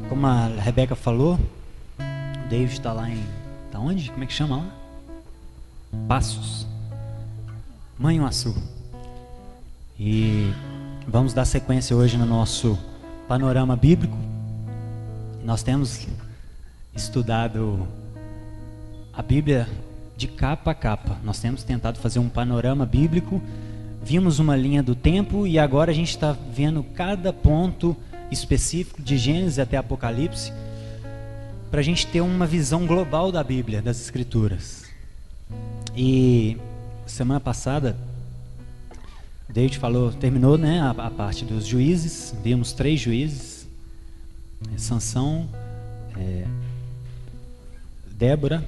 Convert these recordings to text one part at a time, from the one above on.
Como a Rebeca falou, o David está lá em... Tá onde? Como é que chama lá? Passos. Manhuaçu. E vamos dar sequência hoje no nosso panorama bíblico. Nós temos estudado a Bíblia de capa a capa. Nós temos tentado fazer um panorama bíblico. Vimos uma linha do tempo e agora a gente está vendo cada ponto específico de Gênesis até Apocalipse, para a gente ter uma visão global da Bíblia, das Escrituras. E semana passada, David terminou, né, a parte dos juízes. Vimos 3 juízes: Sansão, Débora.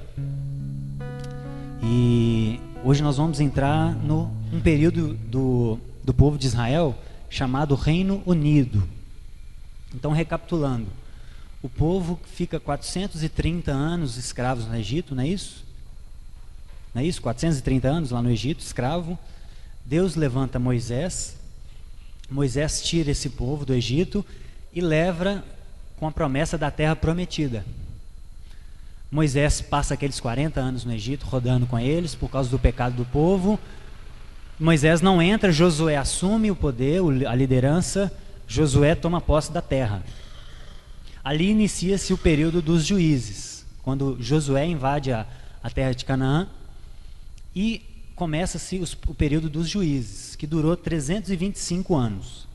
E hoje nós vamos entrar num período do povo de Israel chamado Reino Unido. Então, recapitulando, o povo fica 430 anos escravos no Egito, não é isso? Não é isso? 430 anos lá no Egito, escravo. Deus levanta Moisés. Moisés tira esse povo do Egito e leva com a promessa da terra prometida. Moisés passa aqueles 40 anos no Egito rodando com eles por causa do pecado do povo. Moisés não entra, Josué assume o poder, a liderança. Josué toma posse da terra. Ali inicia-se o período dos juízes, quando Josué invade a terra de Canaã, e começa-se o período dos juízes, que durou 325 anos.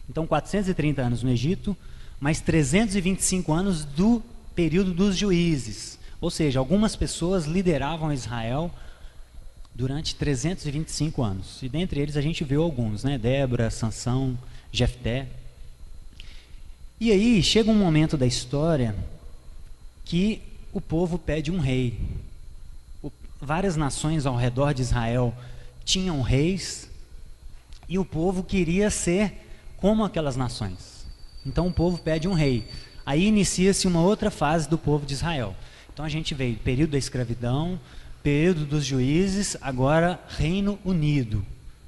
Então, 430 anos no Egito, mais 325 anos do período dos juízes. Ou seja, algumas pessoas lideravam Israel durante 325 anos. E dentre eles a gente viu alguns, né? Débora, Sansão, Jefté. E aí chega um momento da história que o povo pede um rei. Várias nações ao redor de Israel tinham reis e o povo queria ser como aquelas nações. Então o povo pede um rei. Aí inicia-se uma outra fase do povo de Israel. Então a gente veio período da escravidão, período dos juízes, agora Reino Unido.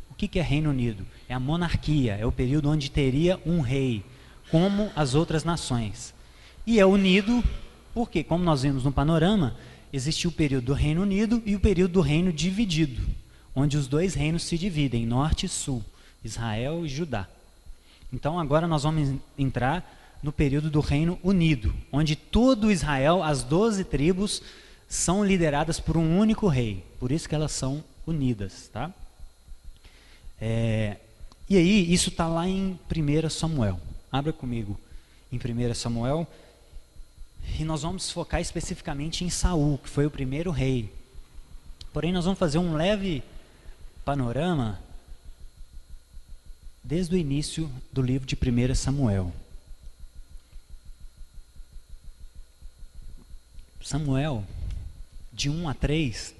O que é Reino Unido? É a monarquia, é o período onde teria um rei, como as outras nações. E é unido porque, como nós vimos no panorama, existe o período do Reino Unido e o período do Reino Dividido, onde os 2 reinos se dividem, norte e sul, Israel e Judá. Então agora nós vamos entrar no período do Reino Unido, onde todo Israel, as 12 tribos, são lideradas por um único rei. Por isso que elas são unidas, tá? E aí, isso está lá em 1 Samuel. Abra comigo em 1 Samuel. E nós vamos focar especificamente em Saul, que foi o primeiro rei. Porém, nós vamos fazer um leve panorama desde o início do livro de 1 Samuel. Samuel, de 1 a 3,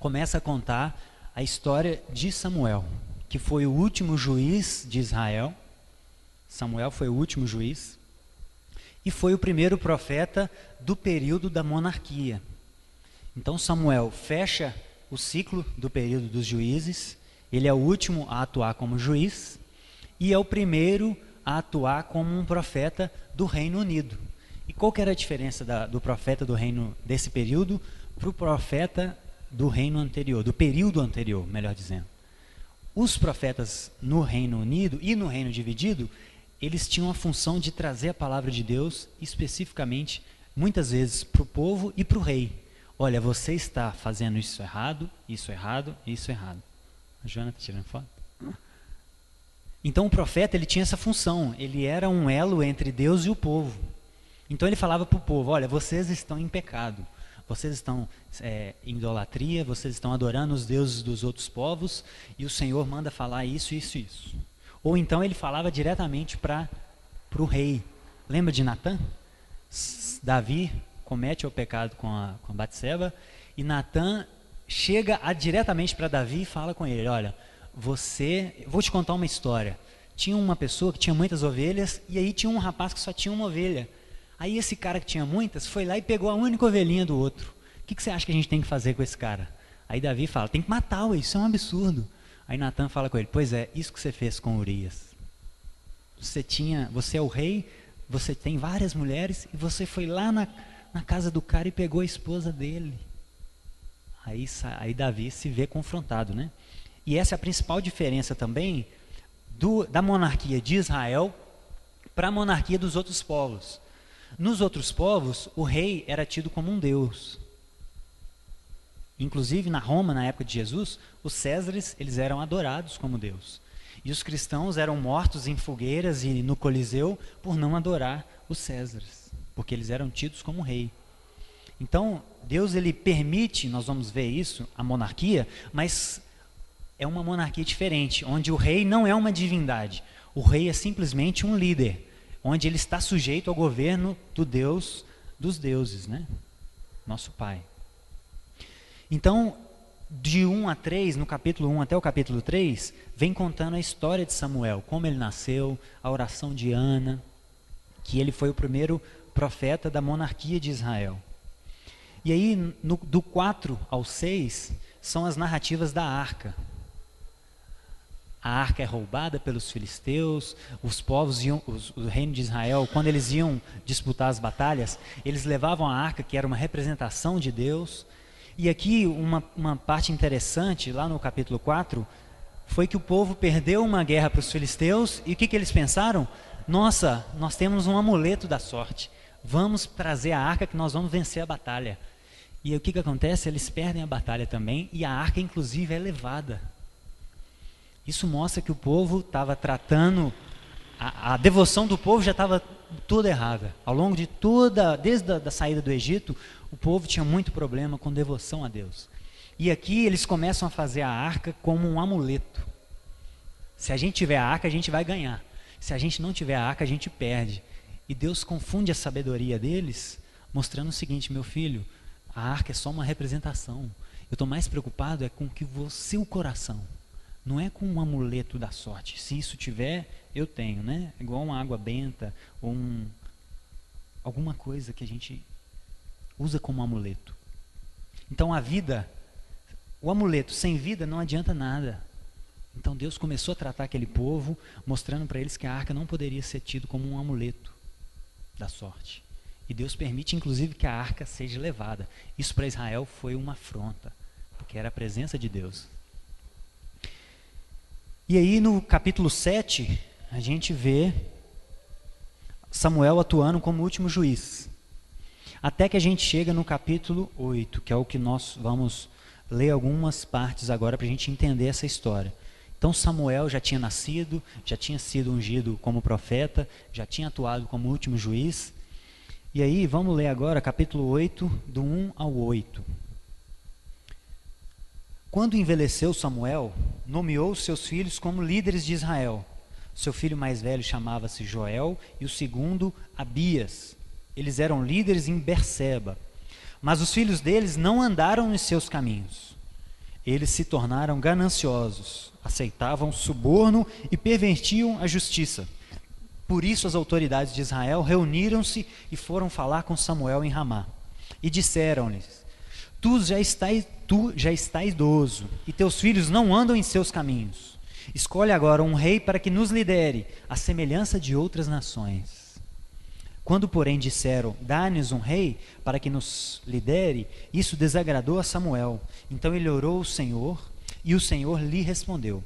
começa a contar a história de Samuel, que foi o último juiz de Israel. Samuel foi o último juiz e foi o primeiro profeta do período da monarquia. Então Samuel fecha o ciclo do período dos juízes, ele é o último a atuar como juiz e é o primeiro a atuar como um profeta do Reino Unido. E qual que era a diferença do profeta do reino desse período para o profeta do reino anterior, do período anterior, melhor dizendo? Os profetas no Reino Unido e no Reino Dividido, eles tinham a função de trazer a palavra de Deus, especificamente, muitas vezes, para o povo e para o rei. Olha, você está fazendo isso errado, isso errado, isso errado. A Joana está tirando foto? Então o profeta, ele tinha essa função, ele era um elo entre Deus e o povo. Então ele falava para o povo, olha, vocês estão em pecado. Vocês estão em idolatria, vocês estão adorando os deuses dos outros povos, e o Senhor manda falar isso, isso, isso. Ou então ele falava diretamente para o rei. Lembra de Natã? Davi comete o pecado com a Batseba, e Natã chega diretamente para Davi e fala com ele, olha, vou te contar uma história. Tinha uma pessoa que tinha muitas ovelhas, e aí tinha um rapaz que só tinha uma ovelha. Aí esse cara que tinha muitas foi lá e pegou a única ovelhinha do outro. O que você acha que a gente tem que fazer com esse cara? Aí Davi fala, tem que matar, isso é um absurdo. Aí Natã fala com ele, pois é, isso que você fez com Urias. Você é o rei Você tem várias mulheres e você foi lá na casa do cara e pegou a esposa dele. Aí Davi se vê confrontado, né? E essa é a principal diferença também da monarquia de Israel para a monarquia dos outros povos. Nos outros povos, o rei era tido como um deus. Inclusive na Roma, na época de Jesus, os césares eles eram adorados como deus. E os cristãos eram mortos em fogueiras e no Coliseu por não adorar os césares, porque eles eram tidos como rei. Então, Deus ele permite, nós vamos ver isso, a monarquia, mas é uma monarquia diferente, onde o rei não é uma divindade. O rei é simplesmente um líder, onde ele está sujeito ao governo do Deus dos deuses, né? Nosso Pai. Então, de 1 a 3, no capítulo 1 até o capítulo 3, vem contando a história de Samuel, como ele nasceu, a oração de Ana, que ele foi o primeiro profeta da monarquia de Israel. E aí, do 4 ao 6, são as narrativas da arca. A arca é roubada pelos filisteus, os povos o reino de Israel, quando eles iam disputar as batalhas, eles levavam a arca, que era uma representação de Deus. E aqui, uma parte interessante, lá no capítulo 4, foi que o povo perdeu uma guerra para os filisteus, e o que eles pensaram? Nossa, nós temos um amuleto da sorte, vamos trazer a arca que nós vamos vencer a batalha. E o que acontece? Eles perdem a batalha também, e a arca inclusive é levada. Isso mostra que o povo estava tratando, a devoção do povo já estava toda errada. Ao longo de desde a saída do Egito, o povo tinha muito problema com devoção a Deus. E aqui eles começam a fazer a arca como um amuleto. Se a gente tiver a arca, a gente vai ganhar. Se a gente não tiver a arca, a gente perde. E Deus confunde a sabedoria deles, mostrando o seguinte: meu filho, a arca é só uma representação. Eu estou mais preocupado com que seu coração. Não é com um amuleto da sorte. Se isso tiver, eu tenho, né? Igual uma água benta ou alguma coisa que a gente usa como amuleto. Então a vida, o amuleto sem vida não adianta nada. Então Deus começou a tratar aquele povo, mostrando para eles que a arca não poderia ser tido como um amuleto da sorte. E Deus permite, inclusive, que a arca seja levada. Isso para Israel foi uma afronta, porque era a presença de Deus. E aí no capítulo 7, a gente vê Samuel atuando como último juiz. Até que a gente chega no capítulo 8, que é o que nós vamos ler algumas partes agora para a gente entender essa história. Então Samuel já tinha nascido, já tinha sido ungido como profeta, já tinha atuado como último juiz. E aí vamos ler agora capítulo 8, do 1 ao 8. Quando envelheceu Samuel, nomeou seus filhos como líderes de Israel. Seu filho mais velho chamava-se Joel e o segundo Abias. Eles eram líderes em Berseba. Mas os filhos deles não andaram em seus caminhos. Eles se tornaram gananciosos, aceitavam suborno e pervertiam a justiça. Por isso as autoridades de Israel reuniram-se e foram falar com Samuel em Ramá. E disseram-lhes: Tu já estás idoso, e teus filhos não andam em seus caminhos. Escolhe agora um rei para que nos lidere, à semelhança de outras nações. Quando, porém, disseram: Dá-nos um rei para que nos lidere, isso desagradou a Samuel. Então ele orou ao Senhor, e o Senhor lhe respondeu: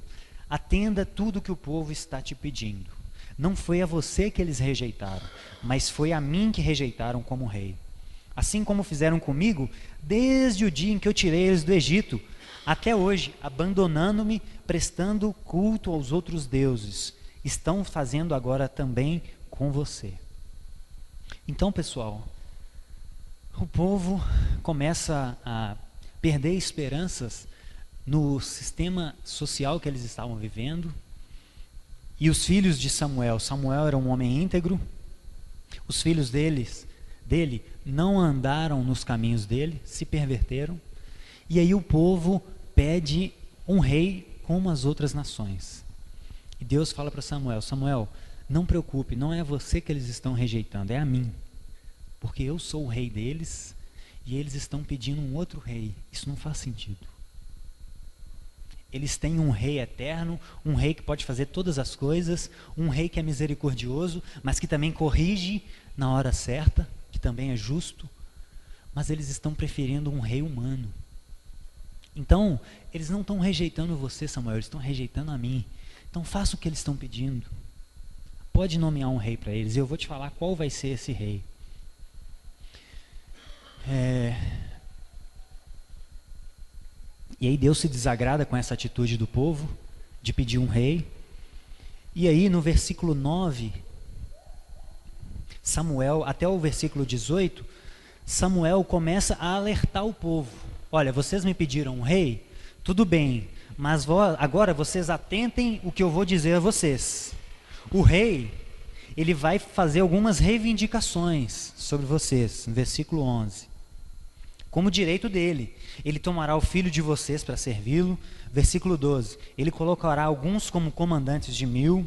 Atenda tudo o que o povo está te pedindo. Não foi a você que eles rejeitaram, mas foi a mim que rejeitaram como rei. Assim como fizeram comigo, desde o dia em que eu tirei eles do Egito, até hoje, abandonando-me, prestando culto aos outros deuses, estão fazendo agora também com você. Então, pessoal, o povo começa a perder esperanças no sistema social que eles estavam vivendo. E os filhos de Samuel era um homem íntegro, os filhos dele não andaram nos caminhos dele, se perverteram, e aí o povo pede um rei como as outras nações. E Deus fala para Samuel, não preocupe, não é você que eles estão rejeitando, é a mim, porque eu sou o rei deles, e eles estão pedindo um outro rei. Isso não faz sentido. Eles têm um rei eterno, um rei que pode fazer todas as coisas, um rei que é misericordioso, mas que também corrige na hora certa, que também é justo. Mas eles estão preferindo um rei humano. Então, eles não estão rejeitando você, Samuel, eles estão rejeitando a mim. Então, faça o que eles estão pedindo. Pode nomear um rei para eles, e eu vou te falar qual vai ser esse rei. E aí Deus se desagrada com essa atitude do povo, de pedir um rei. E aí no versículo 9, Samuel, até o versículo 18, Samuel começa a alertar o povo. Olha, vocês me pediram um rei? Tudo bem, mas agora vocês atentem o que eu vou dizer a vocês. O rei, ele vai fazer algumas reivindicações sobre vocês, no versículo 11. Como direito dele, ele tomará o filho de vocês para servi-lo. Versículo 12, ele colocará alguns como comandantes de 1000.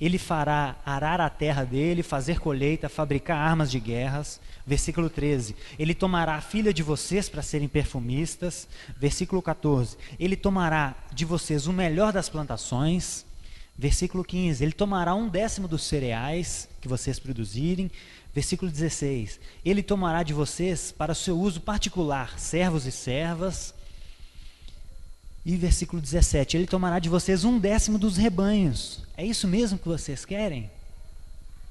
Ele fará arar a terra dele, fazer colheita, fabricar armas de guerras. Versículo 13, ele tomará a filha de vocês para serem perfumistas. Versículo 14, ele tomará de vocês o melhor das plantações. Versículo 15, ele tomará 1/10 dos cereais que vocês produzirem. Versículo 16, ele tomará de vocês para o seu uso particular, servos e servas. E versículo 17, ele tomará de vocês 1/10 dos rebanhos. É isso mesmo que vocês querem?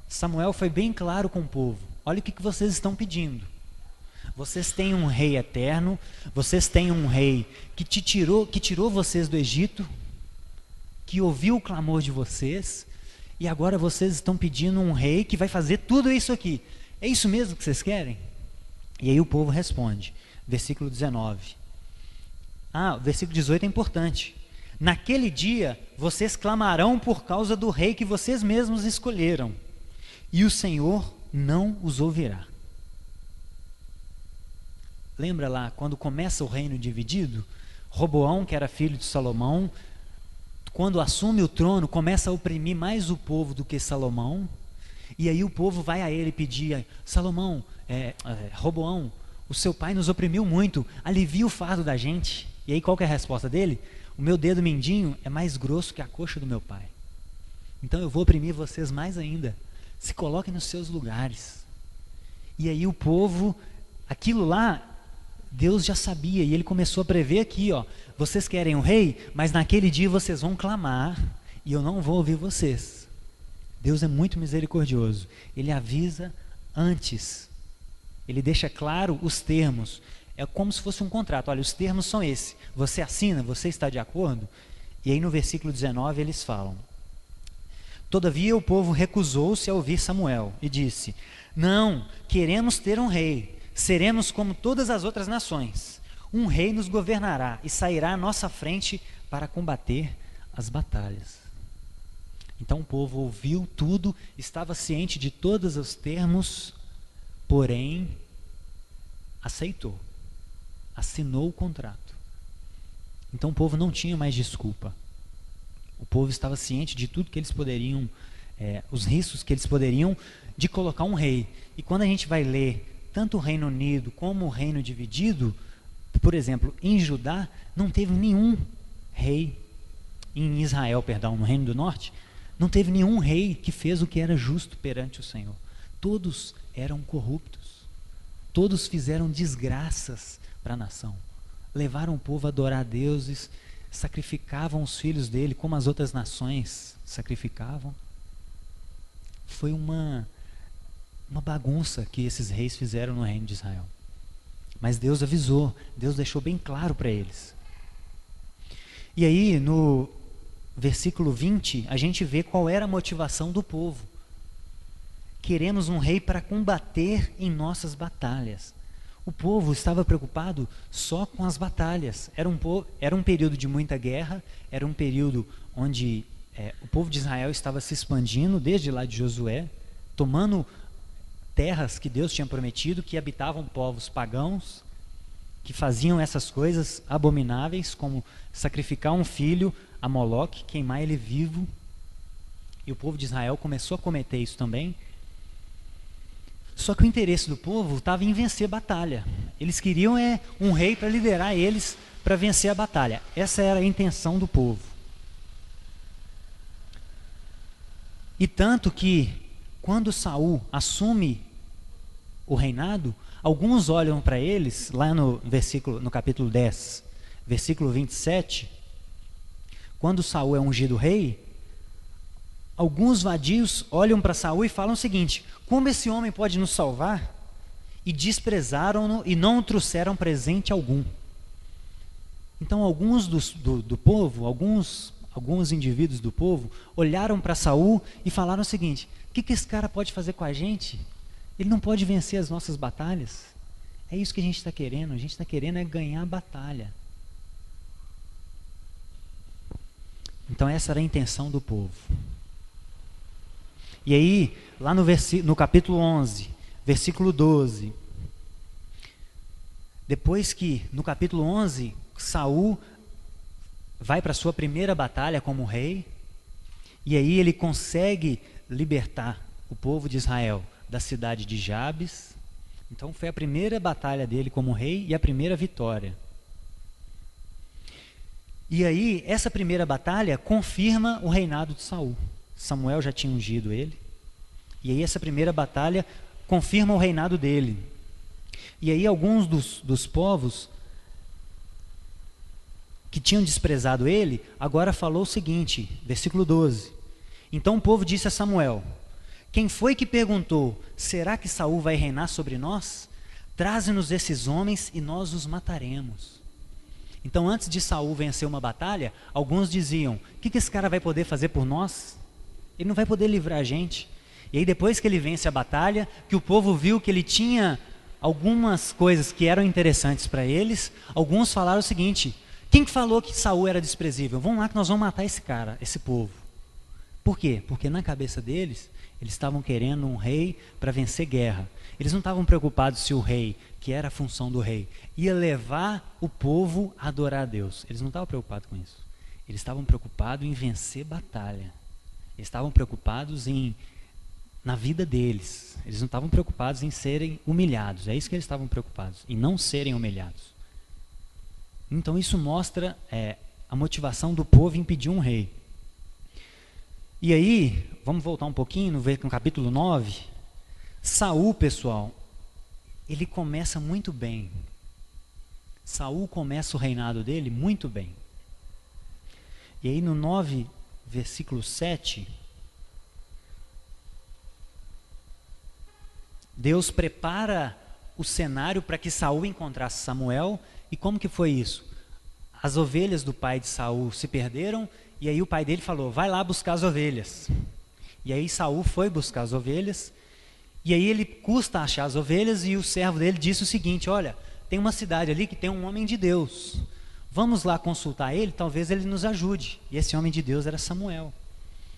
Samuel foi bem claro com o povo. Olha o que vocês estão pedindo. Vocês têm um rei eterno, vocês têm um rei que tirou vocês do Egito, que ouviu o clamor de vocês, e agora vocês estão pedindo um rei que vai fazer tudo isso aqui. É isso mesmo que vocês querem? E aí o povo responde, versículo 19. O versículo 18 é importante. Naquele dia, vocês clamarão por causa do rei que vocês mesmos escolheram, e o Senhor não os ouvirá. Lembra lá, quando começa o reino dividido? Roboão, que era filho de Salomão, quando assume o trono, começa a oprimir mais o povo do que Salomão, e aí o povo vai a ele pedir, Salomão, Roboão, o seu pai nos oprimiu muito, alivia o fardo da gente. E aí qual que é a resposta dele? O meu dedo mindinho é mais grosso que a coxa do meu pai. Então eu vou oprimir vocês mais ainda. Se coloquem nos seus lugares. E aí o povo, aquilo lá, Deus já sabia, e ele começou a prever aqui, vocês querem um rei, mas naquele dia vocês vão clamar, e eu não vou ouvir vocês. Deus é muito misericordioso, ele avisa antes, ele deixa claro os termos, é como se fosse um contrato, olha, os termos são esses, você assina, você está de acordo? E aí no versículo 19 eles falam, todavia o povo recusou-se a ouvir Samuel, e disse, não, queremos ter um rei, seremos como todas as outras nações. Um rei nos governará e sairá à nossa frente para combater as batalhas. Então o povo ouviu tudo, estava ciente de todos os termos, porém aceitou, assinou o contrato. Então o povo não tinha mais desculpa. O povo estava ciente de tudo que eles poderiam, os riscos que eles poderiam de colocar um rei. E quando a gente vai ler tanto o Reino Unido como o Reino Dividido, por exemplo, em Judá não teve nenhum rei, em Israel, no Reino do Norte, não teve nenhum rei que fez o que era justo perante o Senhor. Todos eram corruptos, todos fizeram desgraças para a nação, levaram o povo a adorar deuses, sacrificavam os filhos dele como as outras nações sacrificavam. Foi uma bagunça que esses reis fizeram no reino de Israel. Mas Deus avisou, Deus deixou bem claro para eles. E aí, no versículo 20, a gente vê qual era a motivação do povo. Queremos um rei para combater em nossas batalhas. O povo estava preocupado só com as batalhas. Era um período de muita guerra, era um período onde o povo de Israel estava se expandindo, desde lá de Josué, tomando terras que Deus tinha prometido, que habitavam povos pagãos, que faziam essas coisas abomináveis, como sacrificar um filho a Moloque, queimar ele vivo. E o povo de Israel começou a cometer isso também. Só que o interesse do povo estava em vencer batalha. Eles queriam um rei para liderar eles para vencer a batalha. Essa era a intenção do povo. E tanto que, quando Saul assume o reinado, alguns olham para eles, lá no capítulo 10, versículo 27, quando Saul é ungido rei, alguns vadios olham para Saul e falam o seguinte: como esse homem pode nos salvar? E desprezaram-no e não trouxeram presente algum. Então alguns do povo, alguns indivíduos do povo, olharam para Saul e falaram o seguinte: o que esse cara pode fazer com a gente? Ele não pode vencer as nossas batalhas. É isso que a gente está querendo. A gente está querendo é ganhar a batalha. Então essa era a intenção do povo. E aí, lá no capítulo 11, versículo 12, depois que, no capítulo 11, Saul vai para a sua primeira batalha como rei, e aí ele consegue libertar o povo de Israel da cidade de Jabes. Então foi a primeira batalha dele como rei e a primeira vitória. E aí, essa primeira batalha confirma o reinado de Saul. Samuel já tinha ungido ele. E aí essa primeira batalha confirma o reinado dele. E aí alguns dos povos que tinham desprezado ele, agora falou o seguinte, versículo 12. Então o povo disse a Samuel: quem foi que perguntou, será que Saul vai reinar sobre nós? Traze-nos esses homens e nós os mataremos. Então, antes de Saul vencer uma batalha, alguns diziam: o que esse cara vai poder fazer por nós? Ele não vai poder livrar a gente. E aí, depois que ele vence a batalha, que o povo viu que ele tinha algumas coisas que eram interessantes para eles, alguns falaram o seguinte: quem que falou que Saul era desprezível? Vamos lá que nós vamos matar esse cara, esse povo. Por quê? Porque na cabeça deles, eles estavam querendo um rei para vencer guerra. Eles não estavam preocupados se o rei, que era a função do rei, ia levar o povo a adorar a Deus. Eles não estavam preocupados com isso. Eles estavam preocupados em vencer batalha. Eles estavam preocupados na vida deles. Eles não estavam preocupados em serem humilhados. É isso que eles estavam preocupados, em não serem humilhados. Então isso mostra a motivação do povo em pedir um rei. E aí, vamos voltar um pouquinho no capítulo 9. Saul, pessoal, ele começa muito bem. Saul começa o reinado dele muito bem. E aí no 9, versículo 7, Deus prepara o cenário para que Saul encontrasse Samuel. E como que foi isso? As ovelhas do pai de Saul se perderam, e aí o pai dele falou: vai lá buscar as ovelhas. E aí Saul foi buscar as ovelhas, e aí ele custa achar as ovelhas, e o servo dele disse o seguinte: olha, tem uma cidade ali que tem um homem de Deus, vamos lá consultar ele, talvez ele nos ajude. E esse homem de Deus era Samuel.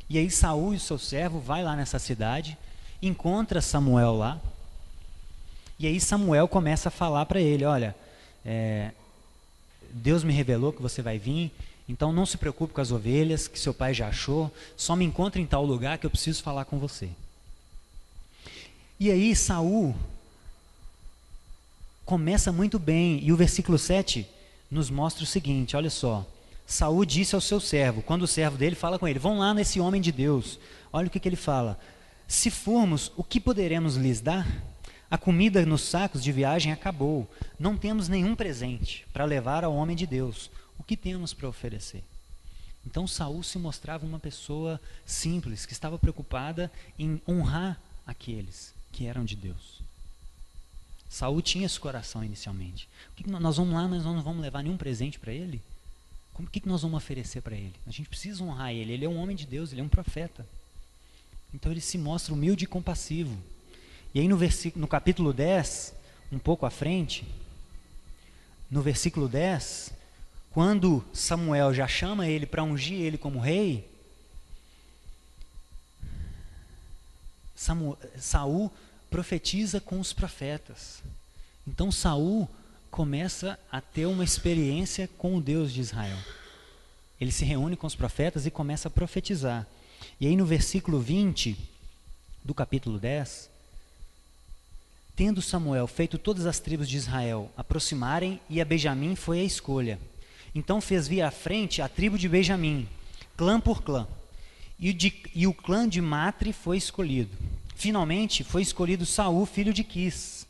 E aí Saul e o seu servo vai lá nessa cidade, encontra Samuel lá, e aí Samuel começa a falar para ele: olha, Deus me revelou que você vai vir, então não se preocupe com as ovelhas, que seu pai já achou, só me encontre em tal lugar que eu preciso falar com você. E aí Saul começa muito bem, e o versículo 7 nos mostra o seguinte, olha só: Saul disse ao seu servo, quando o servo dele fala com ele: vão lá nesse homem de Deus. Olha o que ele fala: se formos, o que poderemos lhes dar? A comida nos sacos de viagem acabou, não temos nenhum presente para levar ao homem de Deus. O que temos para oferecer? Então Saul se mostrava uma pessoa simples, que estava preocupada em honrar aqueles que eram de Deus. Saul tinha esse coração inicialmente. Nós vamos lá, mas nós não vamos levar nenhum presente para ele? O que nós vamos oferecer para ele? A gente precisa honrar ele, ele é um homem de Deus, ele é um profeta. Então ele se mostra humilde e compassivo. E aí no capítulo 10, um pouco à frente, no versículo 10, quando Samuel já chama ele para ungir ele como rei, Saul profetiza com os profetas. Então Saul começa a ter uma experiência com o Deus de Israel. Ele se reúne com os profetas e começa a profetizar. E aí no versículo 20 do capítulo 10, tendo Samuel feito todas as tribos de Israel aproximarem, e a Benjamim foi a escolha. Então fez vir à frente a tribo de Benjamim, clã por clã. E o clã de Matre foi escolhido. Finalmente foi escolhido Saul, filho de Quis.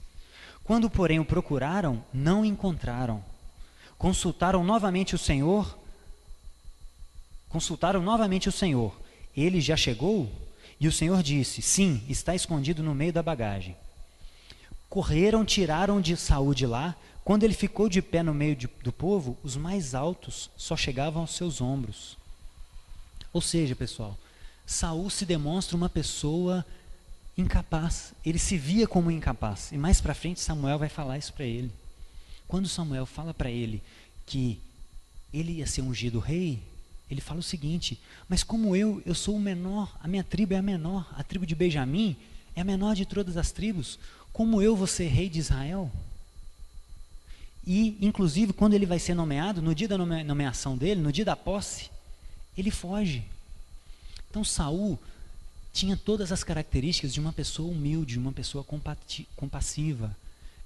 Quando, porém, o procuraram, não o encontraram. Consultaram novamente o Senhor. Ele já chegou? E o Senhor disse: sim, está escondido no meio da bagagem. Correram, tiraram de Saul de lá. Quando ele ficou de pé no meio do povo, os mais altos só chegavam aos seus ombros. Ou seja, pessoal, Saul se demonstra uma pessoa incapaz. Ele se via como incapaz. E mais para frente Samuel vai falar isso para ele. Quando Samuel fala para ele que ele ia ser ungido rei, ele fala o seguinte: mas como eu sou o menor, a minha tribo é a menor, a tribo de Benjamim é a menor de todas as tribos, como eu vou ser rei de Israel? E, inclusive, quando ele vai ser nomeado, no dia da nomeação dele, no dia da posse, ele foge. Então, Saul tinha todas as características de uma pessoa humilde, de uma pessoa compassiva,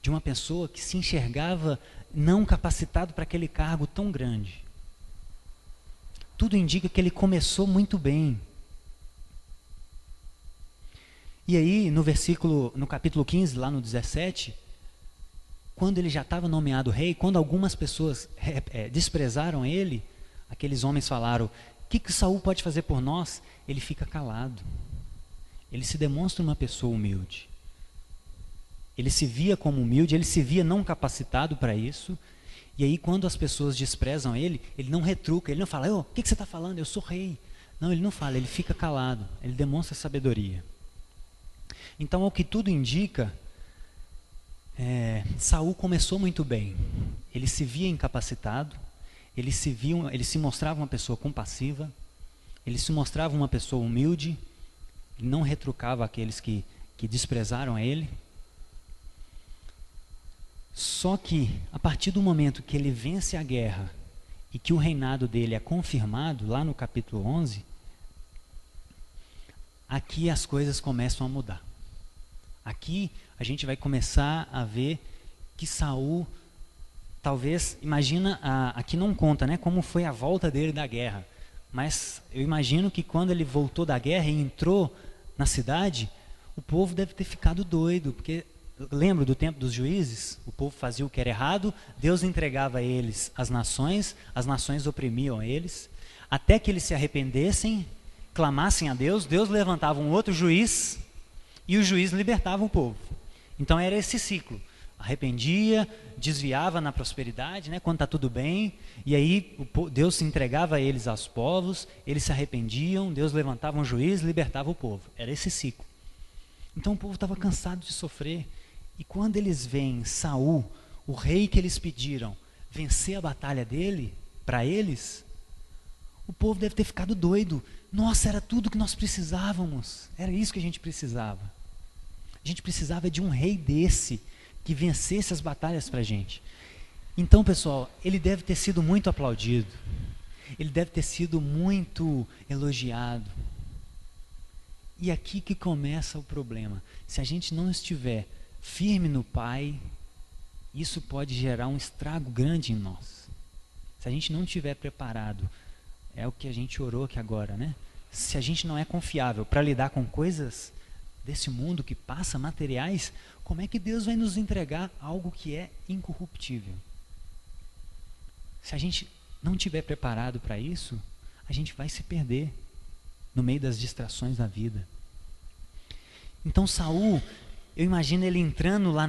de uma pessoa que se enxergava não capacitado para aquele cargo tão grande. Tudo indica que ele começou muito bem. E aí, no capítulo 15, lá no 17, quando ele já estava nomeado rei, quando algumas pessoas desprezaram ele, aqueles homens falaram: o que Saul pode fazer por nós? Ele fica calado. Ele se demonstra uma pessoa humilde. Ele se via como humilde, ele se via não capacitado para isso. E aí, quando as pessoas desprezam ele, ele não retruca, ele não fala: o que você está falando? Eu sou rei. Não, ele não fala, ele fica calado, ele demonstra sabedoria. Então, ao que tudo indica, Saul começou muito bem. Ele se via incapacitado, ele se mostrava uma pessoa compassiva, ele se mostrava uma pessoa humilde, ele não retrucava aqueles que desprezaram ele. Só que, a partir do momento que ele vence a guerra e que o reinado dele é confirmado, lá no capítulo 11, aqui as coisas começam a mudar. Aqui a gente vai começar a ver que Saul, talvez, imagina, aqui não conta, né, como foi a volta dele da guerra, mas eu imagino que quando ele voltou da guerra e entrou na cidade, o povo deve ter ficado doido, porque lembro do tempo dos juízes, o povo fazia o que era errado, Deus entregava a eles as nações oprimiam eles, até que eles se arrependessem, clamassem a Deus, Deus levantava um outro juiz, e o juiz libertava o povo. Então era esse ciclo. Arrependia, desviava na prosperidade, né, quando está tudo bem, e aí Deus se entregava a eles aos povos, eles se arrependiam, Deus levantava um juiz, libertava o povo. Era esse ciclo. Então o povo estava cansado de sofrer. E quando eles veem Saul, o rei que eles pediram, vencer a batalha dele, para eles, o povo deve ter ficado doido. Nossa, era tudo que nós precisávamos. Era isso que a gente precisava. A gente precisava de um rei desse, que vencesse as batalhas para a gente. Então, pessoal, ele deve ter sido muito aplaudido. Ele deve ter sido muito elogiado. E aqui que começa o problema. Se a gente não estiver firme no Pai, isso pode gerar um estrago grande em nós. Se a gente não estiver preparado, é o que a gente orou aqui agora, né? Se a gente não é confiável para lidar com coisas desse mundo que passa, materiais, como é que Deus vai nos entregar algo que é incorruptível? Se a gente não estiver preparado para isso, a gente vai se perder no meio das distrações da vida. Então Saul, eu imagino ele entrando lá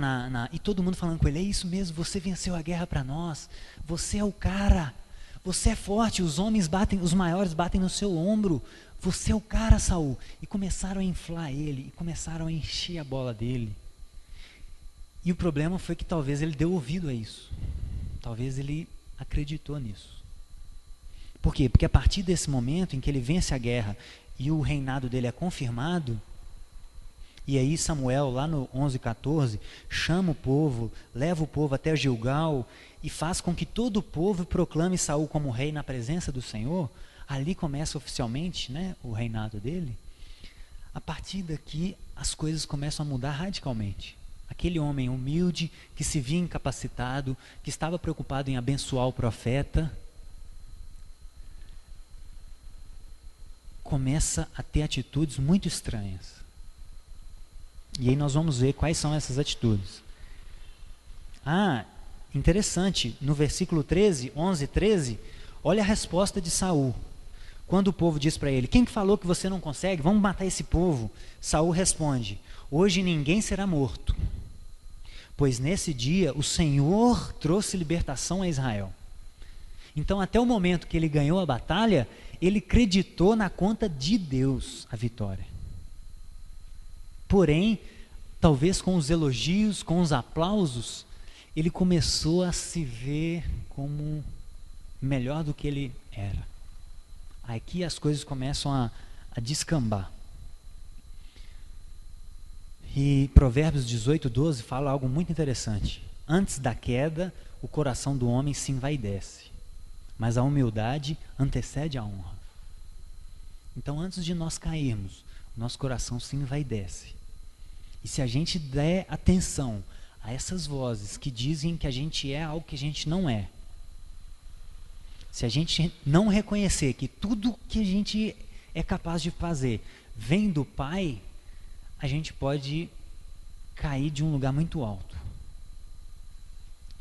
e todo mundo falando com ele: é isso mesmo, você venceu a guerra para nós, você é o cara, você é forte, os maiores batem no seu ombro, você é o cara, Saul. E começaram a inflar ele, e começaram a encher a bola dele. E o problema foi que talvez ele deu ouvido a isso, talvez ele acreditou nisso. Por quê? Porque a partir desse momento em que ele vence a guerra e o reinado dele é confirmado, e aí Samuel, lá no 11:14, chama o povo, leva o povo até Gilgal e faz com que todo o povo proclame Saul como rei na presença do Senhor. Ali começa oficialmente, né, o reinado dele. A partir daqui, as coisas começam a mudar radicalmente. Aquele homem humilde, que se via incapacitado, que estava preocupado em abençoar o profeta, começa a ter atitudes muito estranhas. E aí nós vamos ver quais são essas atitudes. Interessante, no versículo 11 e 13, olha a resposta de Saul. Quando o povo diz para ele: quem falou que você não consegue? Vamos matar esse povo. Saul responde: hoje ninguém será morto, pois nesse dia o Senhor trouxe libertação a Israel. Então, até o momento que ele ganhou a batalha, ele acreditou na conta de Deus a vitória. Porém, talvez com os elogios, com os aplausos, ele começou a se ver como melhor do que ele era. Aqui as coisas começam a descambar. E Provérbios 18:12 fala algo muito interessante. Antes da queda, o coração do homem se envaidece, mas a humildade antecede a honra. Então, antes de nós cairmos, nosso coração se envaidece. E se a gente der atenção a essas vozes que dizem que a gente é algo que a gente não é, se a gente não reconhecer que tudo que a gente é capaz de fazer vem do Pai, a gente pode cair de um lugar muito alto.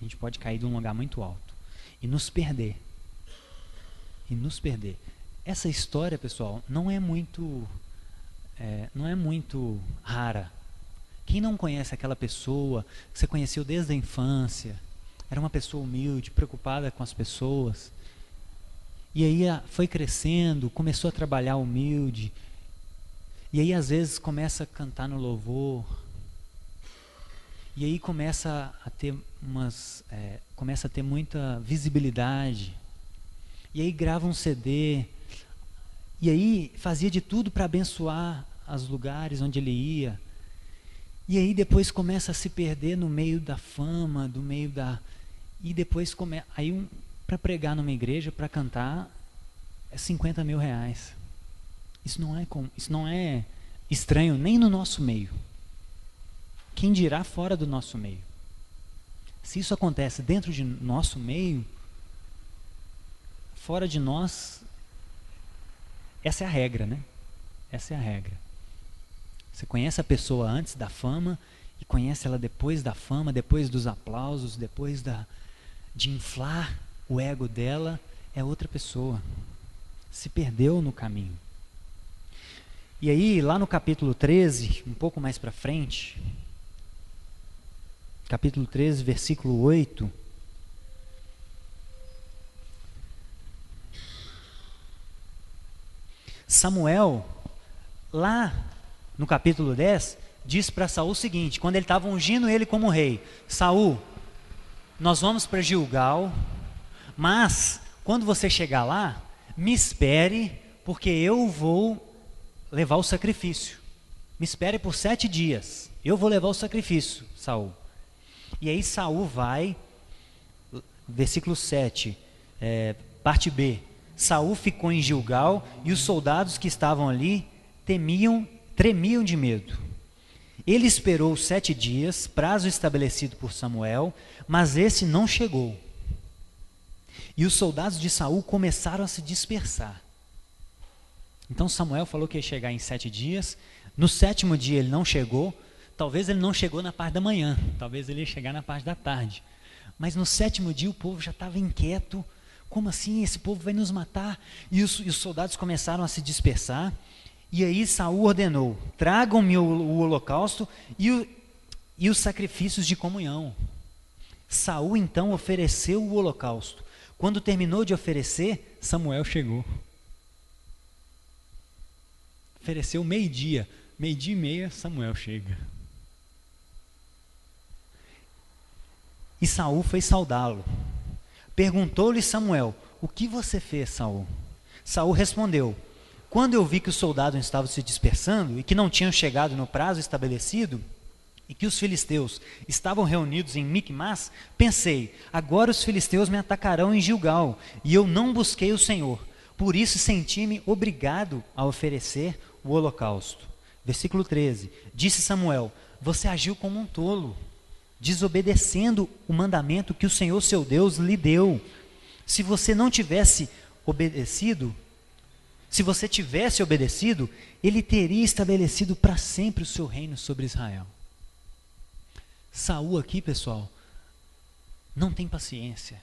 A gente pode cair de um lugar muito alto e nos perder. Essa história, pessoal, não é muito rara. Quem não conhece aquela pessoa que você conheceu desde a infância, era uma pessoa humilde, preocupada com as pessoas, e aí foi crescendo, começou a trabalhar humilde, e aí às vezes começa a cantar no louvor, e aí começa a ter muita visibilidade, e aí grava um CD, e aí fazia de tudo para abençoar os lugares onde ele ia. E aí depois começa a se perder no meio da fama, e depois para pregar numa igreja, para cantar, é 50 mil reais. Isso não é estranho nem no nosso meio. Quem dirá fora do nosso meio? Se isso acontece dentro de nosso meio, fora de nós, essa é a regra, né? Essa é a regra. Você conhece a pessoa antes da fama e conhece ela depois da fama, depois dos aplausos, depois de inflar o ego dela, é outra pessoa. Se perdeu no caminho. E aí, lá no capítulo 13, um pouco mais para frente, capítulo 13, versículo 8, Samuel, lá no capítulo 10, diz para Saul o seguinte, quando ele estava ungindo ele como rei: Saul, nós vamos para Gilgal, mas quando você chegar lá, me espere, porque eu vou levar o sacrifício. Me espere por 7 dias, eu vou levar o sacrifício, Saul. E aí Saul vai, versículo 7, parte B. Saul ficou em Gilgal e os soldados que estavam ali tremiam de medo. Ele esperou 7 dias, prazo estabelecido por Samuel, mas esse não chegou. E os soldados de Saul começaram a se dispersar. Então Samuel falou que ia chegar em 7 dias. No 7º dia ele não chegou. Talvez ele não chegou na parte da manhã, talvez ele ia chegar na parte da tarde. Mas no 7º dia o povo já estava inquieto. Como assim? Esse povo vai nos matar? E os soldados começaram a se dispersar. E aí Saul ordenou: tragam-me o holocausto e os sacrifícios de comunhão. Saul então ofereceu o holocausto. Quando terminou de oferecer, Samuel chegou. Ofereceu meio-dia e meia, Samuel chega. E Saul foi saudá-lo. Perguntou-lhe Samuel: o que você fez, Saul? Saul respondeu: quando eu vi que os soldados estavam se dispersando e que não tinham chegado no prazo estabelecido, e que os filisteus estavam reunidos em Micmas, pensei: agora os filisteus me atacarão em Gilgal, e eu não busquei o Senhor. Por isso senti-me obrigado a oferecer o holocausto. Versículo 13. Disse Samuel: você agiu como um tolo, desobedecendo o mandamento que o Senhor seu Deus lhe deu. Se você não tivesse obedecido, Se você tivesse obedecido, ele teria estabelecido para sempre o seu reino sobre Israel. Saul aqui, pessoal, não tem paciência.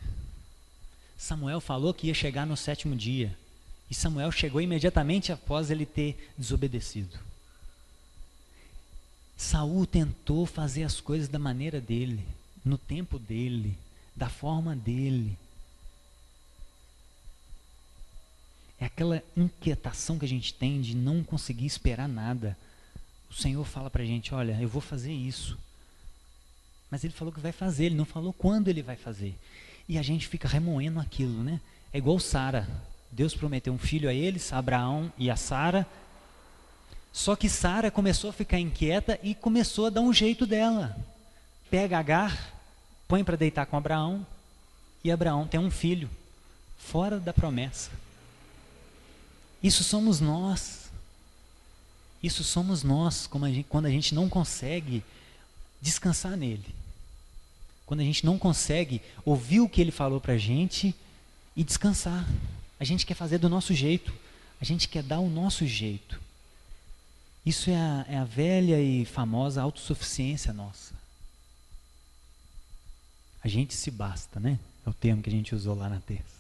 Samuel falou que ia chegar no 7º dia. E Samuel chegou imediatamente após ele ter desobedecido. Saul tentou fazer as coisas da maneira dele, no tempo dele, da forma dele. É aquela inquietação que a gente tem de não conseguir esperar nada. O Senhor fala para a gente, olha, eu vou fazer isso. Mas ele falou que vai fazer, ele não falou quando ele vai fazer. E a gente fica remoendo aquilo, né? É igual Sara. Deus prometeu um filho a eles, a Abraão e a Sara. Só que Sara começou a ficar inquieta e começou a dar um jeito dela. Pega Agar, põe para deitar com Abraão, e Abraão tem um filho, fora da promessa. Isso somos nós. Isso somos nós, quando a gente não consegue descansar nele. Quando a gente não consegue ouvir o que ele falou para a gente e descansar. A gente quer fazer do nosso jeito. A gente quer dar o nosso jeito. Isso é a velha e famosa autossuficiência nossa. A gente se basta, né? É o termo que a gente usou lá na terça.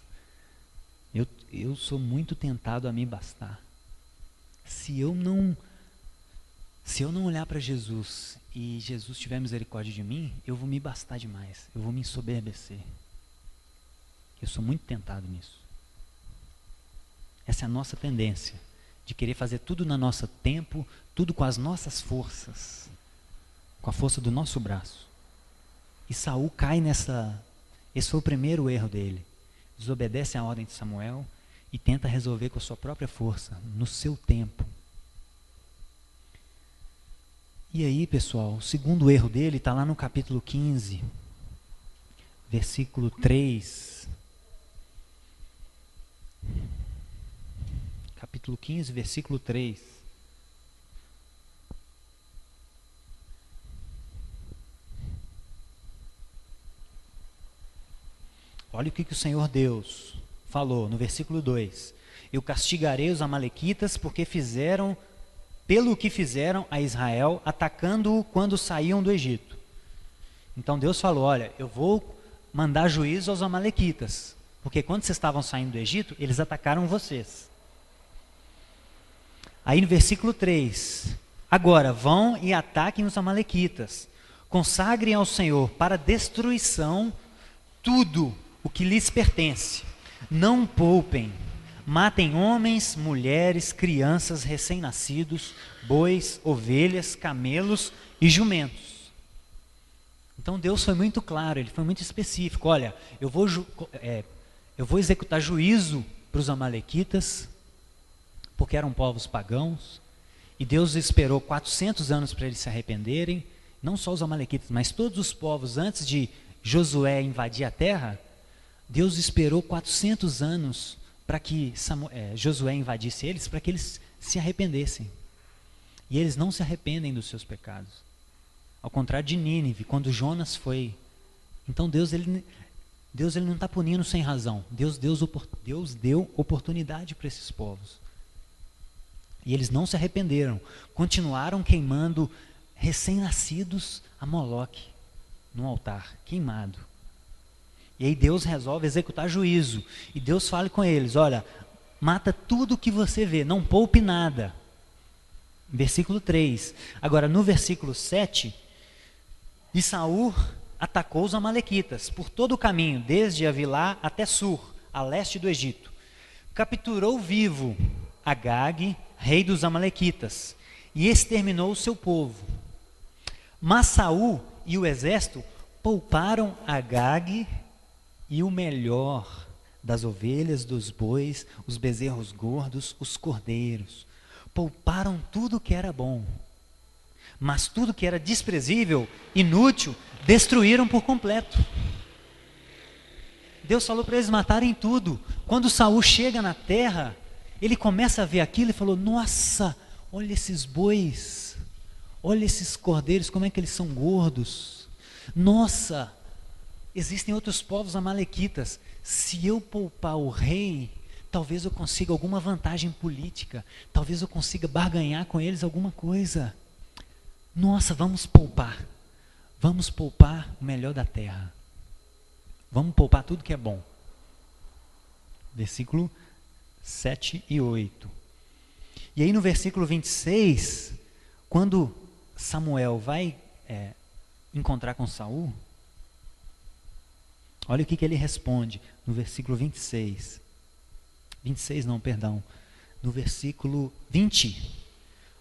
Eu sou muito tentado a me bastar. Se eu não olhar para Jesus e Jesus tiver misericórdia de mim, eu vou me bastar demais. Eu vou me ensoberbecer. Eu sou muito tentado nisso. Essa é a nossa tendência, de querer fazer tudo no nosso tempo, tudo com as nossas forças, com a força do nosso braço. E Saul cai nessa... Esse foi o primeiro erro dele. Desobedece à ordem de Samuel e tenta resolver com a sua própria força, no seu tempo. E aí, pessoal, o segundo erro dele está lá no capítulo 15, versículo 3. Capítulo 15, versículo 3. Olha o que o Senhor Deus falou no versículo 2. Eu castigarei os amalequitas pelo que fizeram a Israel, atacando-o quando saíam do Egito. Então Deus falou, olha, eu vou mandar juízo aos amalequitas, porque quando vocês estavam saindo do Egito, eles atacaram vocês. Aí no versículo 3, agora vão e ataquem os amalequitas, consagrem ao Senhor para destruição tudo o que lhes pertence, não poupem, matem homens, mulheres, crianças, recém-nascidos, bois, ovelhas, camelos e jumentos. Então Deus foi muito claro, ele foi muito específico, olha, eu vou executar juízo para os amalequitas, porque eram povos pagãos, e Deus esperou 400 anos para eles se arrependerem, não só os amalequitas, mas todos os povos antes de Josué invadir a terra. Deus esperou 400 anos para que Josué invadisse eles, para que eles se arrependessem. E eles não se arrependem dos seus pecados. Ao contrário de Nínive, quando Jonas foi. Então Deus ele não está punindo sem razão. Deus deu oportunidade para esses povos. E eles não se arrependeram. Continuaram queimando recém-nascidos a Moloque no altar, queimado. E aí Deus resolve executar juízo. E Deus fala com eles, olha, mata tudo que você vê, não poupe nada. Versículo 3. Agora no versículo 7, e Saul atacou os amalequitas por todo o caminho, desde Avilá até Sur, a leste do Egito. Capturou vivo Agag, rei dos amalequitas, e exterminou o seu povo. Mas Saul e o exército pouparam Agag e o melhor das ovelhas, dos bois, os bezerros gordos, os cordeiros. Pouparam tudo que era bom. Mas tudo que era desprezível, inútil, destruíram por completo. Deus falou para eles matarem tudo. Quando Saul chega na terra, ele começa a ver aquilo e falou, nossa, olha esses bois, olha esses cordeiros, como é que eles são gordos. Nossa, existem outros povos amalequitas. Se eu poupar o rei, talvez eu consiga alguma vantagem política, talvez eu consiga barganhar com eles alguma coisa. Nossa, vamos poupar o melhor da terra, vamos poupar tudo que é bom. Versículo 7 e 8. E aí no versículo 26, quando Samuel vai encontrar com Saul, olha o que ele responde no versículo 26. 26 não, perdão. No versículo 20.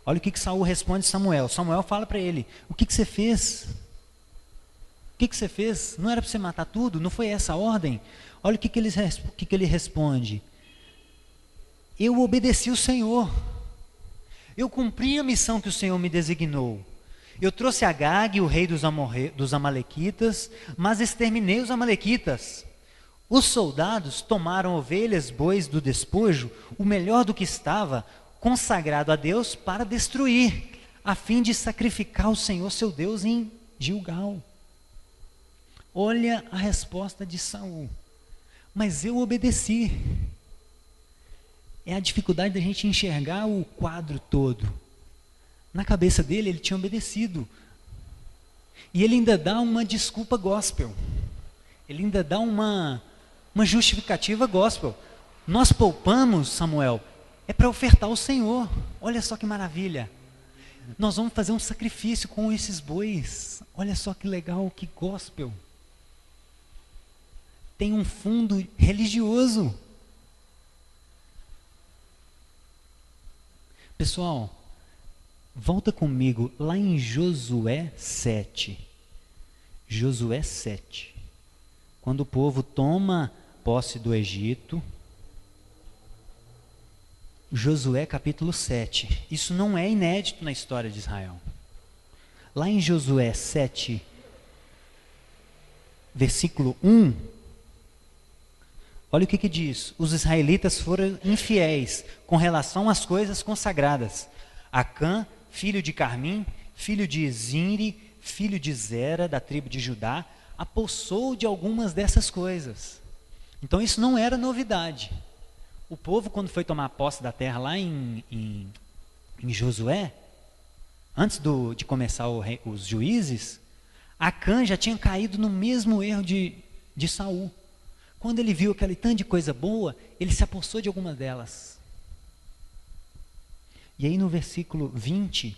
Olha o que Saul responde a Samuel. Samuel fala para ele: o que você fez? O que você fez? Não era para você matar tudo? Não foi essa a ordem? Olha o que ele responde. Eu obedeci o Senhor. Eu cumpri a missão que o Senhor me designou. Eu trouxe Agag, o rei dos amalequitas, mas exterminei os amalequitas. Os soldados tomaram ovelhas, bois do despojo, o melhor do que estava, consagrado a Deus, para destruir, a fim de sacrificar ao Senhor seu Deus em Gilgal. Olha a resposta de Saul. Mas eu obedeci. É a dificuldade da gente enxergar o quadro todo. Na cabeça dele, ele tinha obedecido. E ele ainda dá uma desculpa gospel. Ele ainda dá uma justificativa gospel. Nós poupamos, Samuel, é para ofertar ao Senhor. Olha só que maravilha. Nós vamos fazer um sacrifício com esses bois. Olha só que legal, que gospel. Tem um fundo religioso. Pessoal, volta comigo lá em Josué 7. Josué 7. Quando o povo toma posse do Egito. Josué capítulo 7. Isso não é inédito na história de Israel. Lá em Josué 7, versículo 1, olha o que diz. Os israelitas foram infiéis com relação às coisas consagradas. Acã, filho de Carmim, filho de Zinri, filho de Zera, da tribo de Judá, apossou de algumas dessas coisas. Então isso não era novidade. O povo, quando foi tomar posse da terra lá em Josué, antes de começar os juízes, Acã já tinha caído no mesmo erro de Saul. Quando ele viu aquele tanto de coisa boa, ele se apossou de algumas delas. E aí no versículo 20,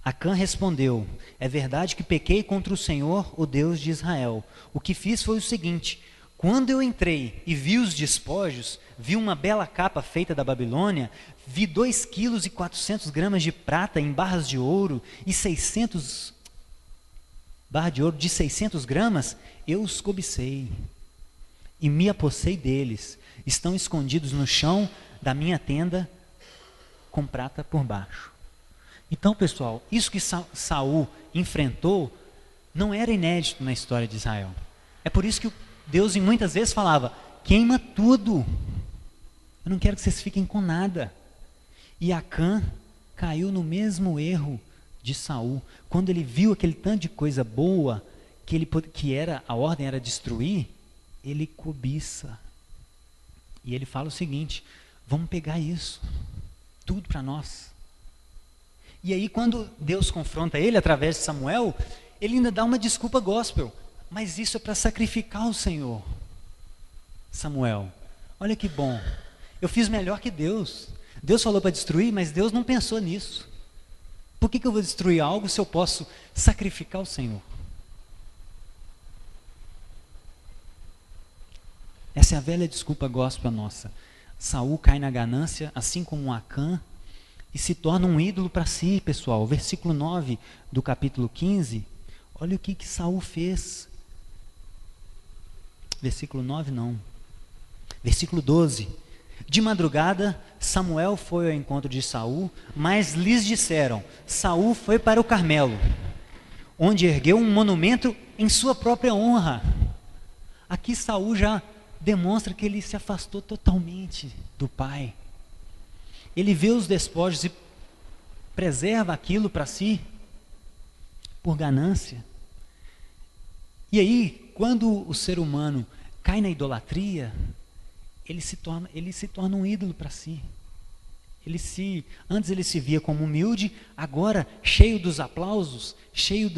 Acã respondeu: é verdade que pequei contra o Senhor, o Deus de Israel. O que fiz foi o seguinte: quando eu entrei e vi os despojos, vi uma bela capa feita da Babilônia, vi 2,4 kg de prata em barras de ouro e 600 barras de ouro de 600 gramas, eu os cobicei e me apossei deles. Estão escondidos no chão da minha tenda com prata por baixo. Então, pessoal, isso que Saul enfrentou não era inédito na história de Israel. É por isso que Deus muitas vezes falava: queima tudo, eu não quero que vocês fiquem com nada. E Acã caiu no mesmo erro de Saul. Quando ele viu aquele tanto de coisa boa a ordem era destruir, ele cobiça. E ele fala o seguinte: vamos pegar isso, tudo para nós. E aí quando Deus confronta ele através de Samuel, ele ainda dá uma desculpa gospel. Mas isso é para sacrificar o Senhor. Samuel, olha que bom. Eu fiz melhor que Deus. Deus falou para destruir, mas Deus não pensou nisso. Por que eu vou destruir algo se eu posso sacrificar o Senhor? Essa é a velha desculpa gospel nossa. Saul cai na ganância, assim como Acã, e se torna um ídolo para si, pessoal. Versículo 9 do capítulo 15. Olha o que Saul fez. Versículo 9 não. Versículo 12. De madrugada, Samuel foi ao encontro de Saul, mas lhes disseram: Saul foi para o Carmelo, onde ergueu um monumento em sua própria honra. Aqui Saul já demonstra que ele se afastou totalmente do pai. Ele vê os despojos e preserva aquilo para si, por ganância. E aí, quando o ser humano cai na idolatria, ele se torna um ídolo para si. Antes ele se via como humilde, agora cheio dos aplausos, cheio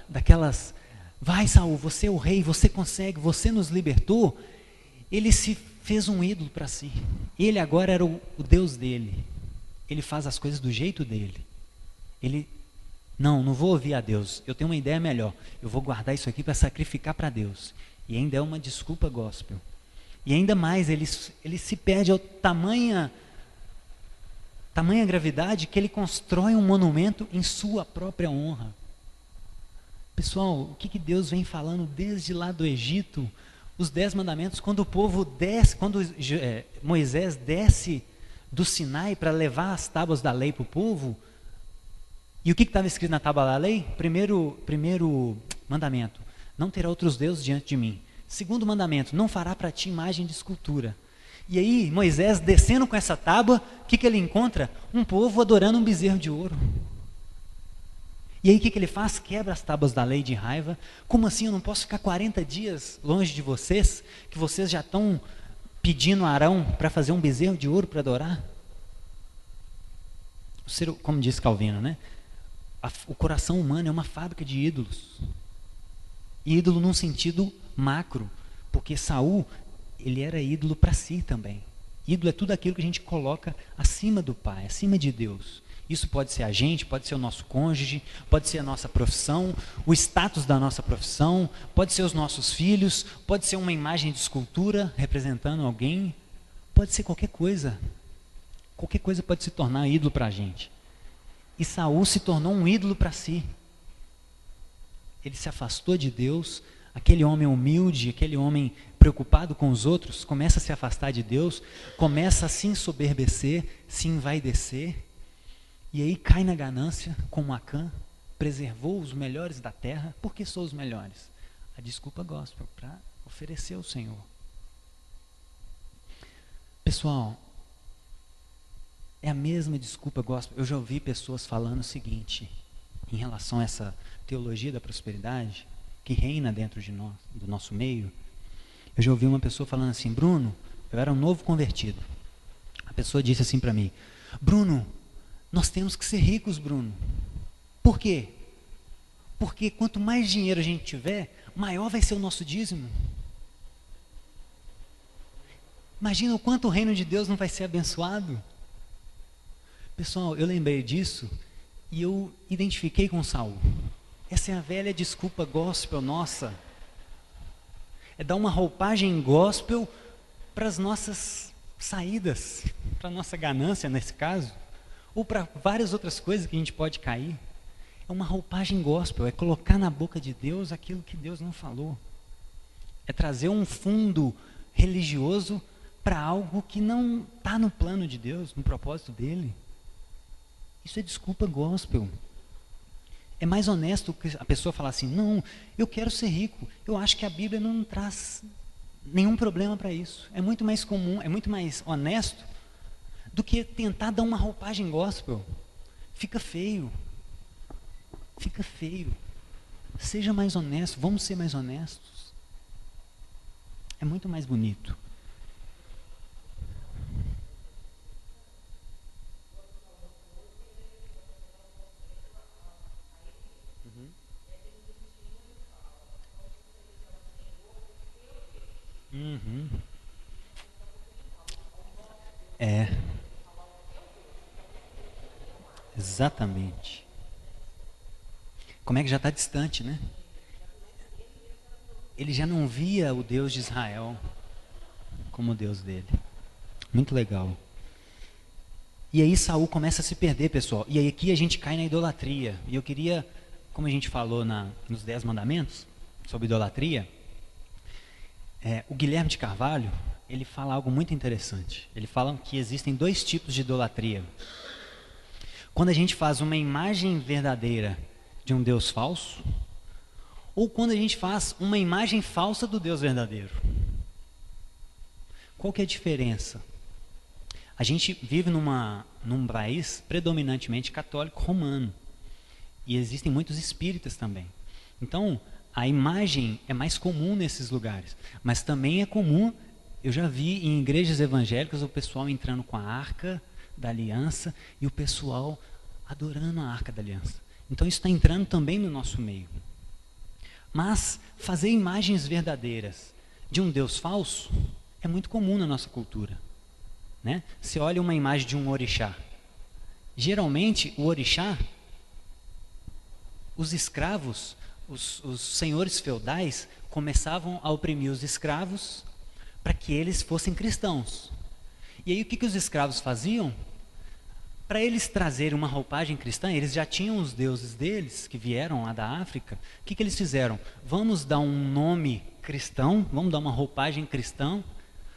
daquelas, vai Saul, você é o rei, você consegue, você nos libertou. Ele se fez um ídolo para si. Ele agora era o Deus dele. Ele faz as coisas do jeito dele. Não vou ouvir a Deus, eu tenho uma ideia melhor, eu vou guardar isso aqui para sacrificar para Deus. E ainda é uma desculpa gospel. E ainda mais, ele se perde ao tamanha gravidade que ele constrói um monumento em sua própria honra. Pessoal, o que Deus vem falando desde lá do Egito? Os 10 mandamentos, quando o povo desce, quando Moisés desce do Sinai para levar as tábuas da lei para o povo, e o que estava escrito na tábua da lei? Primeiro mandamento, não terá outros deuses diante de mim. Segundo mandamento, não fará para ti imagem de escultura. E aí, Moisés descendo com essa tábua, o que ele encontra? Um povo adorando um bezerro de ouro. E aí o que ele faz? Quebra as tábuas da lei de raiva. Como assim eu não posso ficar 40 dias longe de vocês, que vocês já estão pedindo a Arão para fazer um bezerro de ouro para adorar? Como disse Calvino, né? O coração humano é uma fábrica de ídolos. E ídolo num sentido macro, porque Saul, ele era ídolo para si também. Ídolo é tudo aquilo que a gente coloca acima do Pai, acima de Deus. Isso pode ser a gente, pode ser o nosso cônjuge, pode ser a nossa profissão, o status da nossa profissão, pode ser os nossos filhos, pode ser uma imagem de escultura representando alguém, pode ser qualquer coisa. Qualquer coisa pode se tornar ídolo para a gente. E Saul se tornou um ídolo para si. Ele se afastou de Deus, aquele homem humilde, aquele homem preocupado com os outros, começa a se afastar de Deus, começa a se ensoberbecer, se envaidecer, e aí cai na ganância, como Acã, preservou os melhores da terra. Por que sou os melhores? A desculpa gospel, para oferecer ao Senhor. Pessoal, é a mesma desculpa gospel. Eu já ouvi pessoas falando o seguinte, em relação a essa teologia da prosperidade, que reina dentro de nós, do nosso meio. Eu já ouvi uma pessoa falando assim, Bruno, eu era um novo convertido. A pessoa disse assim para mim, Bruno, nós temos que ser ricos, Bruno. Por quê? Porque quanto mais dinheiro a gente tiver, maior vai ser o nosso dízimo. Imagina o quanto o reino de Deus não vai ser abençoado. Pessoal, eu lembrei disso e eu identifiquei com Saul. Essa é a velha desculpa gospel nossa. É dar uma roupagem gospel para as nossas saídas, para a nossa ganância nesse caso, ou para várias outras coisas que a gente pode cair. É uma roupagem gospel, é colocar na boca de Deus aquilo que Deus não falou. É trazer um fundo religioso para algo que não está no plano de Deus, no propósito dele. Isso é desculpa gospel. É mais honesto que a pessoa falar assim, não, eu quero ser rico. Eu acho que a Bíblia não traz nenhum problema para isso. É muito mais comum, é muito mais honesto do que tentar dar uma roupagem gospel. Fica feio. Fica feio. Seja mais honesto, vamos ser mais honestos. É muito mais bonito. Uhum. É. Exatamente. Como é que já está distante, né? Ele já não via o Deus de Israel como o Deus dele. Muito legal. E aí Saul começa a se perder, pessoal. E aí aqui a gente cai na idolatria. E eu queria, como a gente falou nos 10 mandamentos, sobre idolatria, o Guilherme de Carvalho, ele fala algo muito interessante. Ele fala que existem 2 tipos de idolatria. Quando a gente faz uma imagem verdadeira de um Deus falso, ou quando a gente faz uma imagem falsa do Deus verdadeiro. Qual que é a diferença? A gente vive num país predominantemente católico romano. E existem muitos espíritas também. Então, a imagem é mais comum nesses lugares, mas também é comum, eu já vi em igrejas evangélicas o pessoal entrando com a Arca da Aliança e o pessoal adorando a Arca da Aliança. Então isso está entrando também no nosso meio. Mas fazer imagens verdadeiras de um Deus falso é muito comum na nossa cultura, né? Você olha uma imagem de um orixá. Geralmente o orixá, os escravos, os senhores feudais começavam a oprimir os escravos para que eles fossem cristãos. E aí o que os escravos faziam? Para eles trazerem uma roupagem cristã, eles já tinham os deuses deles, que vieram lá da África. O que eles fizeram? Vamos dar um nome cristão, vamos dar uma roupagem cristã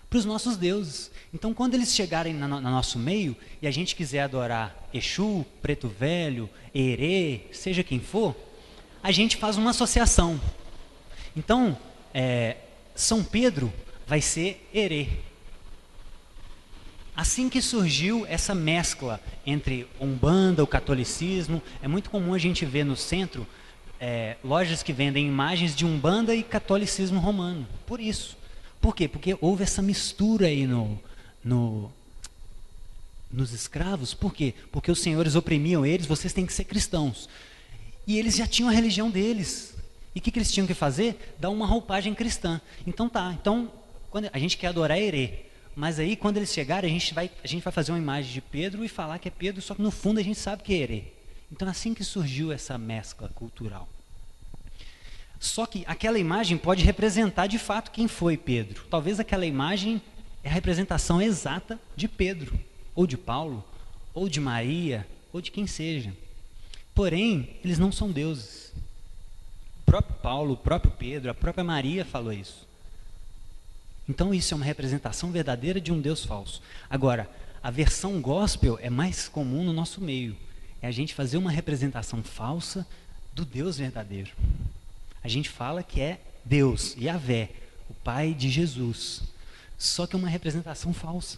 para os nossos deuses. Então, quando eles chegarem no nosso meio e a gente quiser adorar Exu, Preto Velho, Herê, seja quem for, a gente faz uma associação. Então, São Pedro vai ser Herê. Assim que surgiu essa mescla entre Umbanda, o catolicismo, é muito comum a gente ver no centro lojas que vendem imagens de Umbanda e catolicismo romano. Por isso. Por quê? Porque houve essa mistura aí nos escravos. Por quê? Porque os senhores oprimiam eles, vocês têm que ser cristãos. E eles já tinham a religião deles. E o que eles tinham que fazer? Dar uma roupagem cristã. Então quando a gente quer adorar Herê. Mas aí, quando eles chegarem, a gente vai fazer uma imagem de Pedro e falar que é Pedro, só que no fundo a gente sabe que é Herê. Então, assim que surgiu essa mescla cultural. Só que aquela imagem pode representar de fato quem foi Pedro. Talvez aquela imagem é a representação exata de Pedro, ou de Paulo, ou de Maria, ou de quem seja. Porém, eles não são deuses. O próprio Paulo, o próprio Pedro, a própria Maria falou isso. Então isso é uma representação verdadeira de um Deus falso. Agora, a versão gospel é mais comum no nosso meio. É a gente fazer uma representação falsa do Deus verdadeiro. A gente fala que é Deus, Yahvé, o Pai de Jesus. Só que é uma representação falsa.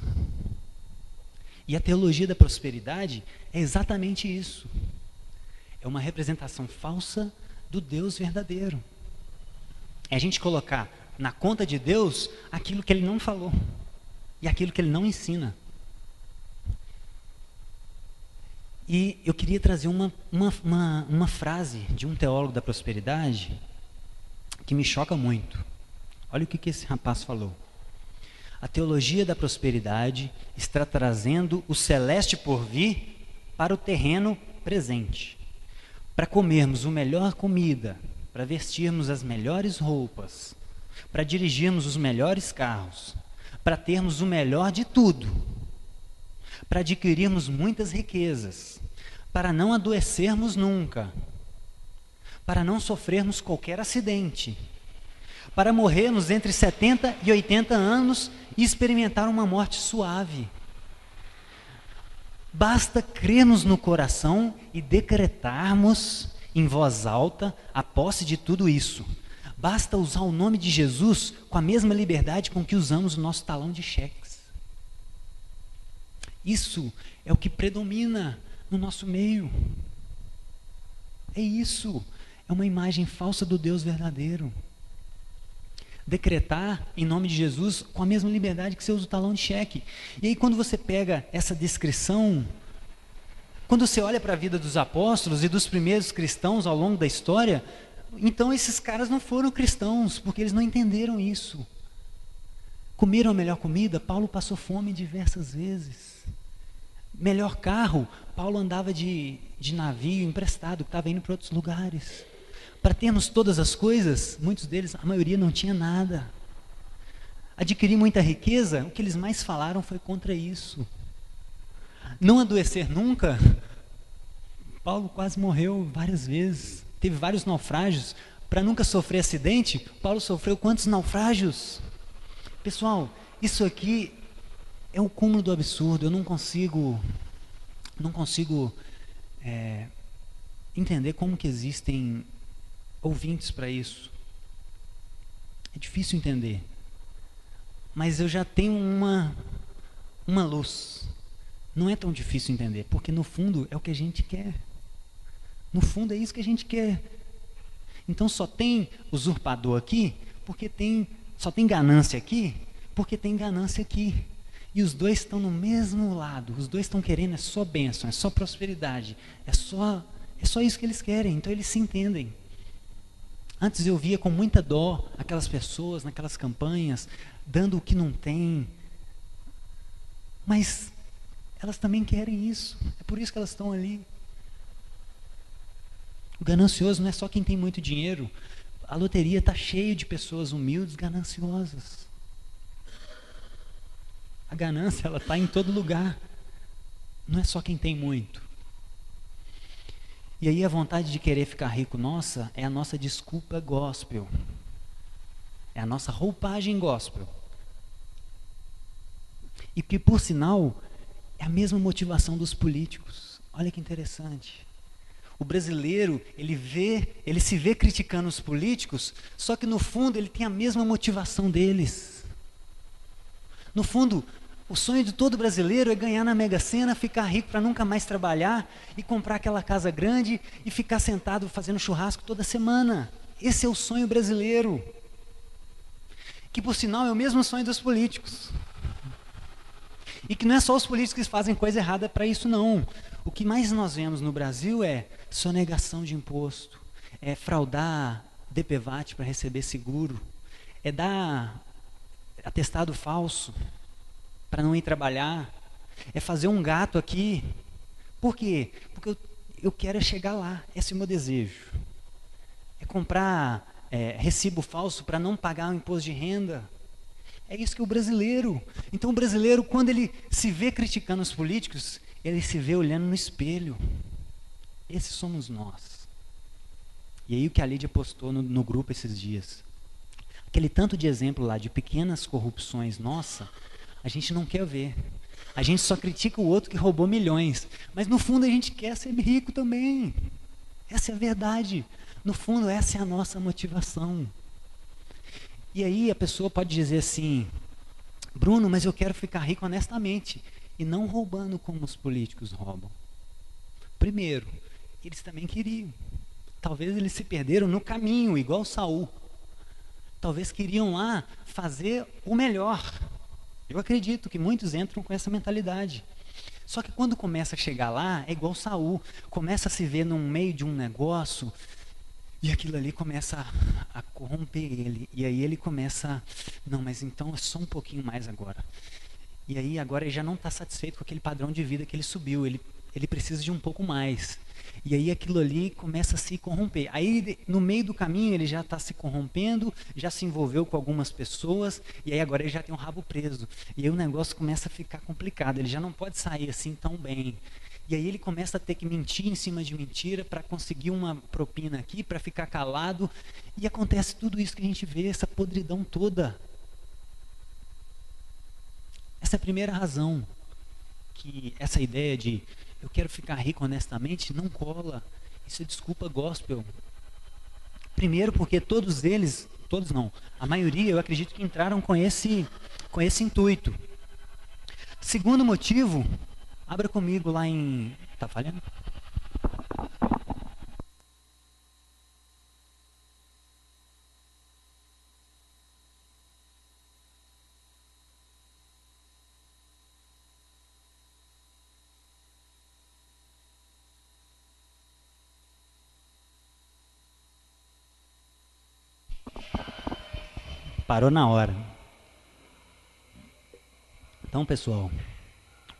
E a teologia da prosperidade é exatamente isso. É uma representação falsa do Deus verdadeiro. É a gente colocar na conta de Deus aquilo que Ele não falou e aquilo que Ele não ensina. E eu queria trazer uma frase de um teólogo da prosperidade que me choca muito. Olha o que esse rapaz falou. A teologia da prosperidade está trazendo o celeste por vir para o terreno presente. Para comermos a melhor comida, para vestirmos as melhores roupas, para dirigirmos os melhores carros, para termos o melhor de tudo, para adquirirmos muitas riquezas, para não adoecermos nunca, para não sofrermos qualquer acidente, para morrermos entre 70 e 80 anos e experimentar uma morte suave. Basta crermos no coração e decretarmos em voz alta a posse de tudo isso. Basta usar o nome de Jesus com a mesma liberdade com que usamos o nosso talão de cheques. Isso é o que predomina no nosso meio. É isso. É uma imagem falsa do Deus verdadeiro. Decretar em nome de Jesus com a mesma liberdade que você usa o talão de cheque. E aí quando você pega essa descrição, quando você olha para a vida dos apóstolos e dos primeiros cristãos ao longo da história, então esses caras não foram cristãos, porque eles não entenderam isso. Comeram a melhor comida, Paulo passou fome diversas vezes. Melhor carro, Paulo andava de navio emprestado, que estava indo para outros lugares. Para termos todas as coisas, muitos deles, a maioria não tinha nada. Adquirir muita riqueza, o que eles mais falaram foi contra isso. Não adoecer nunca, Paulo quase morreu várias vezes. Teve vários naufrágios. Para nunca sofrer acidente, Paulo sofreu quantos naufrágios? Pessoal, isso aqui é o cúmulo do absurdo. Eu não consigo entender como que existem ouvintes para isso. É difícil entender. Mas eu já tenho uma luz. Não é tão difícil entender, porque no fundo é o que a gente quer. No fundo é isso que a gente quer. Então só tem usurpador aqui, só tem ganância aqui, porque tem ganância aqui. E os dois estão no mesmo lado, os dois estão querendo, é só bênção, é só prosperidade, é só isso que eles querem, então eles se entendem. Antes eu via com muita dó aquelas pessoas naquelas campanhas, dando o que não tem, mas elas também querem isso, é por isso que elas estão ali. O ganancioso não é só quem tem muito dinheiro. A loteria está cheia de pessoas humildes, gananciosas. A ganância, ela está em todo lugar. Não é só quem tem muito. E aí a vontade de querer ficar rico nossa é a nossa desculpa gospel. É a nossa roupagem gospel. E que, por sinal, é a mesma motivação dos políticos. Olha que interessante. O brasileiro, ele se vê criticando os políticos, só que no fundo ele tem a mesma motivação deles. No fundo, o sonho de todo brasileiro é ganhar na Mega Sena, ficar rico para nunca mais trabalhar e comprar aquela casa grande e ficar sentado fazendo churrasco toda semana. Esse é o sonho brasileiro. Que por sinal é o mesmo sonho dos políticos. E que não é só os políticos que fazem coisa errada para isso, não. O que mais nós vemos no Brasil é sonegação de imposto, é fraudar DPVAT para receber seguro, é dar atestado falso para não ir trabalhar, é fazer um gato aqui. Por quê? Porque eu quero chegar lá, esse é o meu desejo. É comprar recibo falso para não pagar o imposto de renda. É isso que é o brasileiro. Então o brasileiro, quando ele se vê criticando os políticos, ele se vê olhando no espelho. Esses somos nós. E aí o que a Lídia postou no grupo esses dias. Aquele tanto de exemplo lá de pequenas corrupções, nossa, a gente não quer ver. A gente só critica o outro que roubou milhões. Mas no fundo a gente quer ser rico também. Essa é a verdade. No fundo essa é a nossa motivação. E aí a pessoa pode dizer assim, Bruno, mas eu quero ficar rico honestamente. E não roubando como os políticos roubam. Primeiro, eles também queriam. Talvez eles se perderam no caminho, igual Saul. Talvez queriam lá fazer o melhor. Eu acredito que muitos entram com essa mentalidade. Só que quando começa a chegar lá, é igual Saul. Começa a se ver no meio de um negócio e aquilo ali começa a corromper ele. E aí ele começa, não, mas então é só um pouquinho mais agora. E aí agora ele já não está satisfeito com aquele padrão de vida que ele subiu. Ele precisa de um pouco mais. E aí aquilo ali começa a se corromper. Aí no meio do caminho ele já está se corrompendo, já se envolveu com algumas pessoas, e aí agora ele já tem um rabo preso. E aí o negócio começa a ficar complicado, ele já não pode sair assim tão bem. E aí ele começa a ter que mentir em cima de mentira para conseguir uma propina aqui, para ficar calado. E acontece tudo isso que a gente vê, essa podridão toda. Essa é a primeira razão que essa ideia de eu quero ficar rico honestamente não cola. Isso é desculpa gospel. Primeiro porque todos não, a maioria eu acredito que entraram com esse intuito. Segundo motivo, abra comigo lá em... Tá falhando? Parou na hora. Então, pessoal,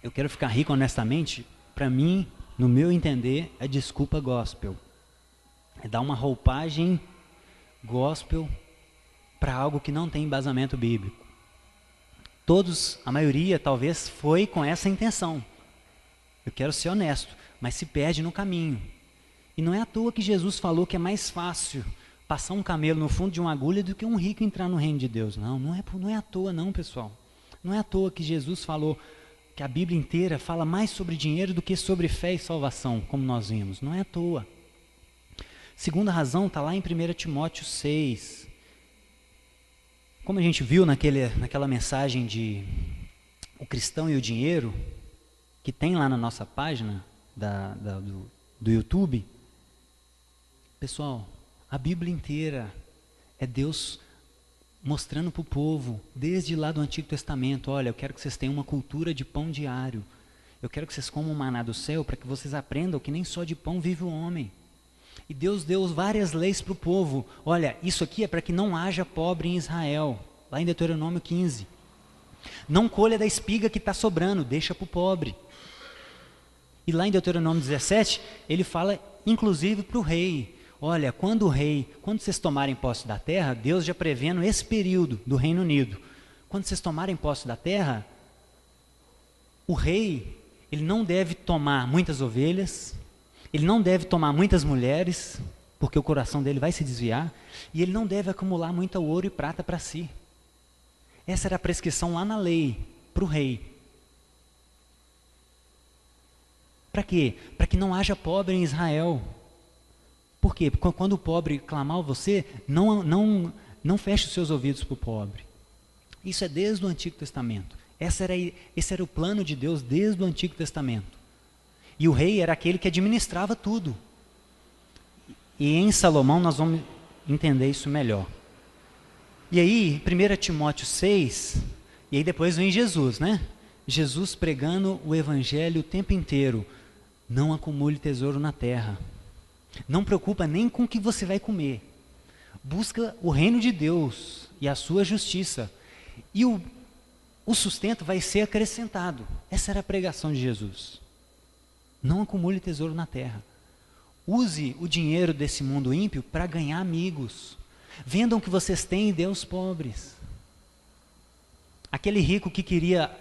eu quero ficar rico honestamente. Para mim, no meu entender, é desculpa gospel. É dar uma roupagem gospel para algo que não tem embasamento bíblico. A maioria talvez foi com essa intenção. Eu quero ser honesto, mas se perde no caminho. E não é à toa que Jesus falou que é mais fácil passar um camelo no fundo de uma agulha do que um rico entrar no reino de Deus. Não é à toa não, pessoal. Não é à toa que Jesus falou que a Bíblia inteira fala mais sobre dinheiro do que sobre fé e salvação, como nós vimos. Não é à toa. Segunda razão está lá em 1 Timóteo 6. Como a gente viu naquela mensagem de o cristão e o dinheiro, que tem lá na nossa página do YouTube, pessoal, A Bíblia inteira é Deus mostrando para o povo, desde lá do Antigo Testamento, olha, eu quero que vocês tenham uma cultura de pão diário. Eu quero que vocês comam maná do céu para que vocês aprendam que nem só de pão vive o homem. E Deus deu várias leis para o povo. Olha, isso aqui é para que não haja pobre em Israel. Lá em Deuteronômio 15. Não colha da espiga que está sobrando, deixa para o pobre. E lá em Deuteronômio 17, ele fala inclusive para o rei. Olha, quando vocês tomarem posse da terra, Deus já prevendo esse período do Reino Unido. Quando vocês tomarem posse da terra, o rei, ele não deve tomar muitas ovelhas, ele não deve tomar muitas mulheres, porque o coração dele vai se desviar, e ele não deve acumular muito ouro e prata para si. Essa era a prescrição lá na lei, para o rei. Para quê? Para que não haja pobre em Israel. Por quê? Porque quando o pobre clamar a você, não feche os seus ouvidos para o pobre. Isso é desde o Antigo Testamento. Esse era o plano de Deus desde o Antigo Testamento. E o rei era aquele que administrava tudo. E em Salomão nós vamos entender isso melhor. E aí, 1 Timóteo 6, e aí depois vem Jesus, né? Jesus pregando o evangelho o tempo inteiro. Não acumule tesouro na terra. Não preocupa nem com o que você vai comer. Busca o reino de Deus e a sua justiça. E o sustento vai ser acrescentado. Essa era a pregação de Jesus. Não acumule tesouro na terra. Use o dinheiro desse mundo ímpio para ganhar amigos. Vendam o que vocês têm e dê aos pobres. Aquele rico que queria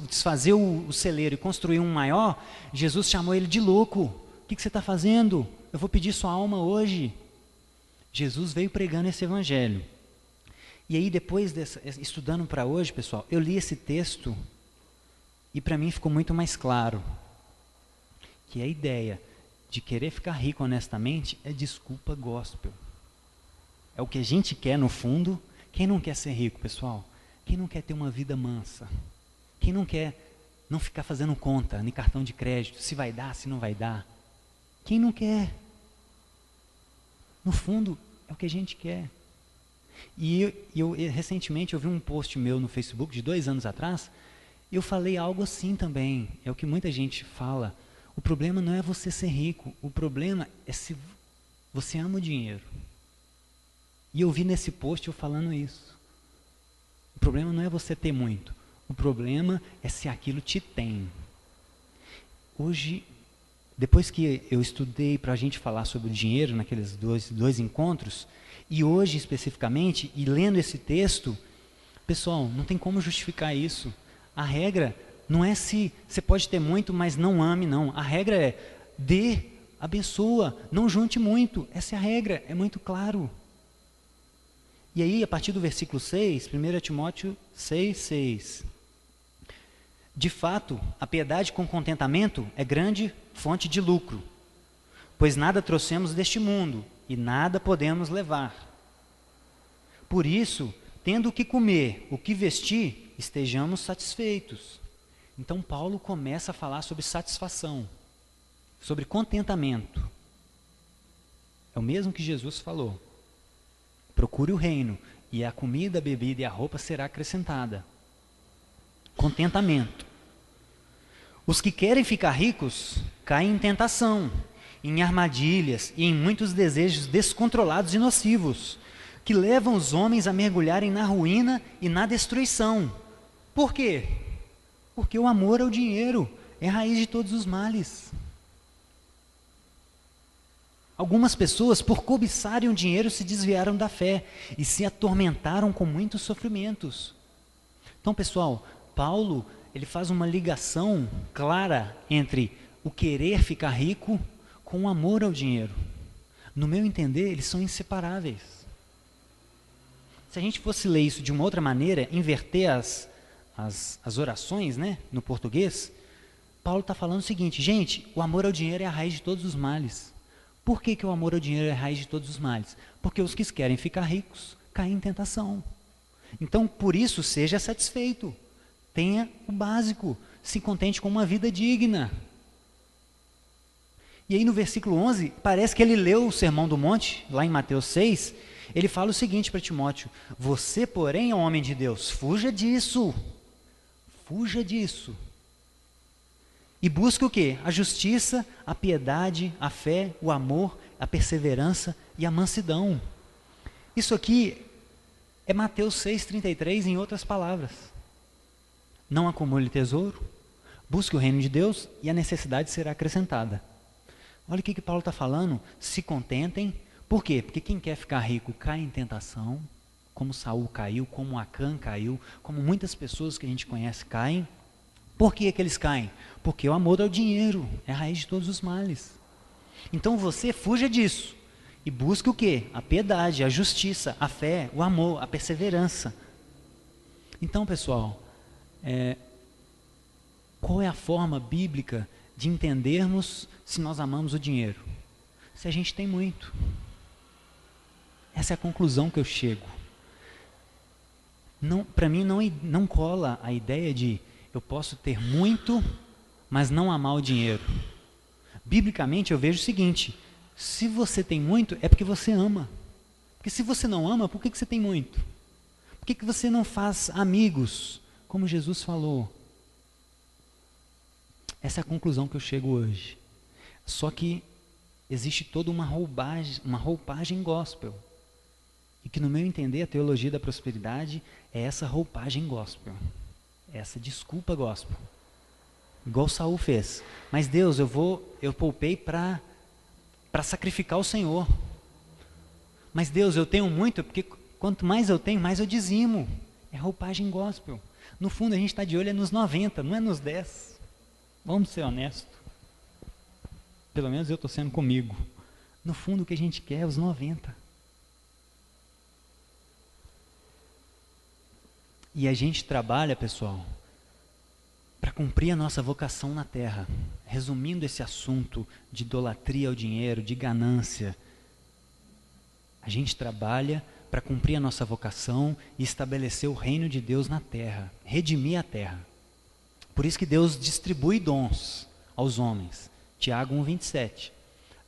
desfazer o celeiro e construir um maior, Jesus chamou ele de louco. O que você está fazendo? Eu vou pedir sua alma hoje. Jesus veio pregando esse evangelho. E aí depois, estudando para hoje, pessoal, eu li esse texto e para mim ficou muito mais claro que a ideia de querer ficar rico honestamente é desculpa gospel. É o que a gente quer no fundo. Quem não quer ser rico, pessoal? Quem não quer ter uma vida mansa? Quem não quer não ficar fazendo conta em cartão de crédito, se vai dar, se não vai dar? Quem não quer? No fundo, é o que a gente quer. E eu recentemente eu vi um post meu no Facebook, de 2 anos atrás, e eu falei algo assim também. É o que muita gente fala. O problema não é você ser rico, o problema é se você ama o dinheiro. E eu vi nesse post eu falando isso. O problema não é você ter muito, o problema é se aquilo te tem. Hoje, depois que eu estudei para a gente falar sobre o dinheiro naqueles dois encontros, e hoje especificamente, e lendo esse texto, pessoal, não tem como justificar isso. A regra não é se você pode ter muito, mas não ame, não. A regra é dê, abençoa, não junte muito. Essa é a regra, é muito claro. E aí, a partir do versículo 6, 1 Timóteo 6, 6. De fato, a piedade com contentamento é grande fonte de lucro, pois nada trouxemos deste mundo e nada podemos levar. Por isso, tendo o que comer, o que vestir, estejamos satisfeitos. Então, Paulo começa a falar sobre satisfação, sobre contentamento. É o mesmo que Jesus falou. Procure o reino, e a comida, a bebida e a roupa será acrescentada. Contentamento. Os que querem ficar ricos caem em tentação, em armadilhas e em muitos desejos descontrolados e nocivos, que levam os homens a mergulharem na ruína e na destruição. Por quê? Porque o amor ao dinheiro é a raiz de todos os males. Algumas pessoas, por cobiçarem o dinheiro, se desviaram da fé e se atormentaram com muitos sofrimentos. Então, pessoal, Paulo, ele faz uma ligação clara entre o querer ficar rico com o amor ao dinheiro. No meu entender, eles são inseparáveis. Se a gente fosse ler isso de uma outra maneira, inverter as orações, né, no português, Paulo está falando o seguinte: gente, o amor ao dinheiro é a raiz de todos os males. Por que o amor ao dinheiro é a raiz de todos os males? Porque os que querem ficar ricos caem em tentação. Então, por isso, seja satisfeito. Tenha o básico. Se contente com uma vida digna. E aí no versículo 11, parece que ele leu o Sermão do Monte, lá em Mateus 6, ele fala o seguinte para Timóteo: você, porém, é um homem de Deus, fuja disso, fuja disso. E busque o quê? A justiça, a piedade, a fé, o amor, a perseverança e a mansidão. Isso aqui é Mateus 6,33 em outras palavras. Não acumule tesouro, busque o reino de Deus e a necessidade será acrescentada. Olha o que Paulo está falando, se contentem. Por quê? Porque quem quer ficar rico cai em tentação, como Saul caiu, como Acã caiu, como muitas pessoas que a gente conhece caem. Por que eles caem? Porque o amor ao dinheiro é a raiz de todos os males. Então você fuja disso e busque o quê? A piedade, a justiça, a fé, o amor, a perseverança. Então, pessoal, qual é a forma bíblica de entendermos se nós amamos o dinheiro? Se a gente tem muito. Essa é a conclusão que eu chego. Para mim não cola a ideia de eu posso ter muito, mas não amar o dinheiro. Biblicamente eu vejo o seguinte: se você tem muito, é porque você ama. Porque se você não ama, por que você tem muito? Por que você não faz amigos, como Jesus falou? Essa é a conclusão que eu chego hoje. Só que existe toda uma roupagem gospel. E que no meu entender a teologia da prosperidade é essa roupagem gospel. Essa desculpa gospel. Igual Saul fez. Mas Deus, eu poupei para sacrificar o Senhor. Mas Deus, eu tenho muito, porque quanto mais eu tenho, mais eu dizimo. É roupagem gospel. No fundo a gente está de olho nos 90, não é nos 10. Vamos ser honestos. Pelo menos eu estou sendo comigo. No fundo o que a gente quer é os 90. E a gente trabalha, pessoal, para cumprir a nossa vocação na terra. Resumindo esse assunto de idolatria ao dinheiro, de ganância, a gente trabalha para cumprir a nossa vocação e estabelecer o reino de Deus na terra, redimir a terra. Por isso que Deus distribui dons aos homens. Tiago 1,27.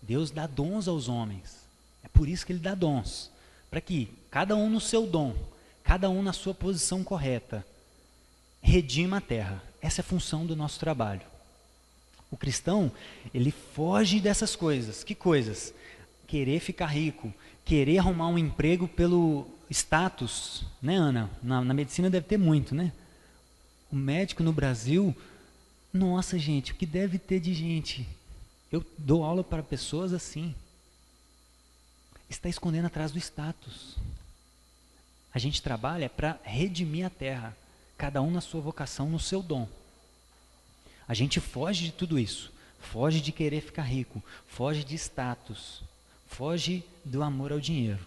Deus dá dons aos homens. É por isso que Ele dá dons. Para que cada um no seu dom, cada um na sua posição correta, redima a terra. Essa é a função do nosso trabalho. O cristão, ele foge dessas coisas. Que coisas? Querer ficar rico, querer arrumar um emprego pelo status, né, Ana? Na medicina deve ter muito, né? O médico no Brasil, nossa, gente, o que deve ter de gente? Eu dou aula para pessoas assim. Está escondendo atrás do status. A gente trabalha para redimir a terra, cada um na sua vocação, no seu dom. A gente foge de tudo isso, foge de querer ficar rico, foge de status, foge do amor ao dinheiro.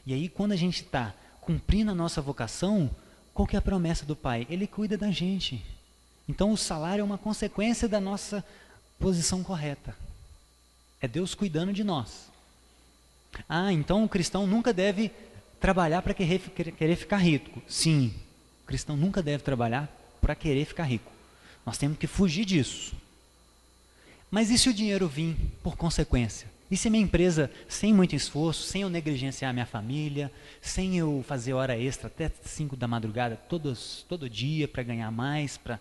E aí quando a gente está cumprindo a nossa vocação, qual que é a promessa do Pai? Ele cuida da gente. Então o salário é uma consequência da nossa posição correta. É Deus cuidando de nós. Ah, então o cristão nunca deve trabalhar para querer ficar rico. Sim, o cristão nunca deve trabalhar para querer ficar rico. Nós temos que fugir disso. Mas e se o dinheiro vir por consequência? E se a minha empresa, sem muito esforço, sem eu negligenciar a minha família, sem eu fazer hora extra até 5 da madrugada todo dia para ganhar mais, para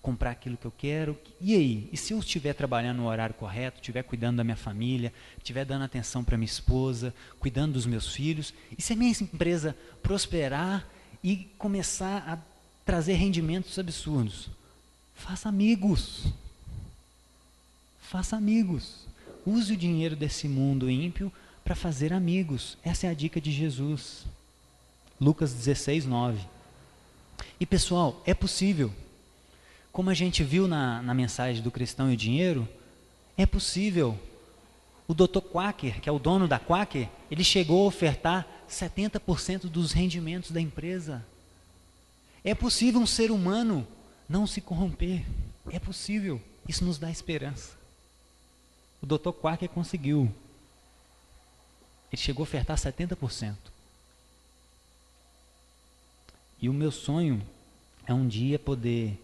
comprar aquilo que eu quero? E aí? E se eu estiver trabalhando no horário correto, estiver cuidando da minha família, estiver dando atenção para minha esposa, cuidando dos meus filhos? E se a minha empresa prosperar e começar a trazer rendimentos absurdos? Faça amigos. Faça amigos. Use o dinheiro desse mundo ímpio para fazer amigos. Essa é a dica de Jesus. Lucas 16:9. E pessoal, é possível. Como a gente viu na mensagem do Cristão e o Dinheiro, é possível. O Dr. Quaker, que é o dono da Quaker, ele chegou a ofertar 70% dos rendimentos da empresa. É possível um ser humano não se corromper. É possível. Isso nos dá esperança. O Dr. Quaker conseguiu. Ele chegou a ofertar 70%. E o meu sonho é um dia poder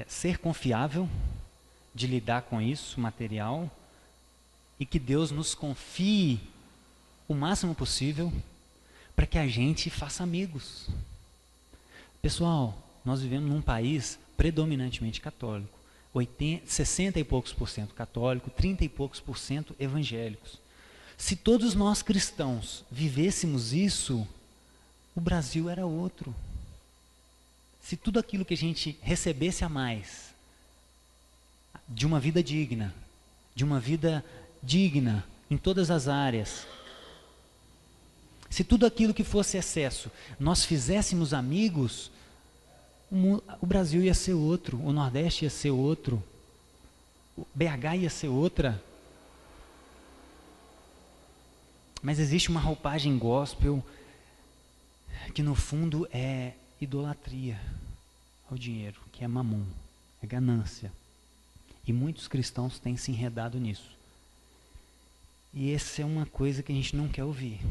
ser confiável, de lidar com isso, material, e que Deus nos confie o máximo possível para que a gente faça amigos. Pessoal, nós vivemos num país predominantemente católico, 60 e poucos por cento católico, 30 e poucos por cento evangélicos. Se todos nós cristãos vivêssemos isso, o Brasil era outro. Se tudo aquilo que a gente recebesse a mais, de uma vida digna em todas as áreas, se tudo aquilo que fosse excesso, nós fizéssemos amigos, o Brasil ia ser outro, o Nordeste ia ser outro, o BH ia ser outra. Mas existe uma roupagem gospel que no fundo é idolatria ao dinheiro, que é mamon, é ganância. E muitos cristãos têm se enredado nisso. E essa é uma coisa que a gente não quer ouvir.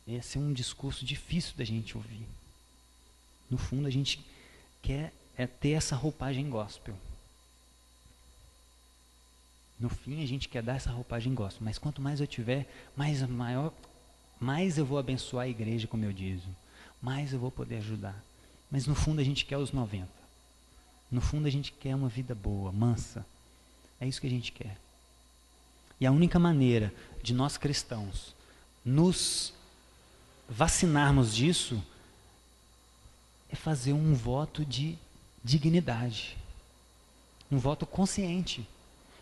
Esse é um discurso difícil da gente ouvir. No fundo, a gente quer ter essa roupagem gospel. No fim, a gente quer dar essa roupagem gospel. Mas quanto mais eu tiver, mais eu vou abençoar a igreja com o meu dízimo. Mais eu vou poder ajudar. Mas no fundo, a gente quer os 90. No fundo, a gente quer uma vida boa, mansa. É isso que a gente quer. E a única maneira de nós cristãos nos vacinarmos disso é fazer um voto de dignidade, um voto consciente,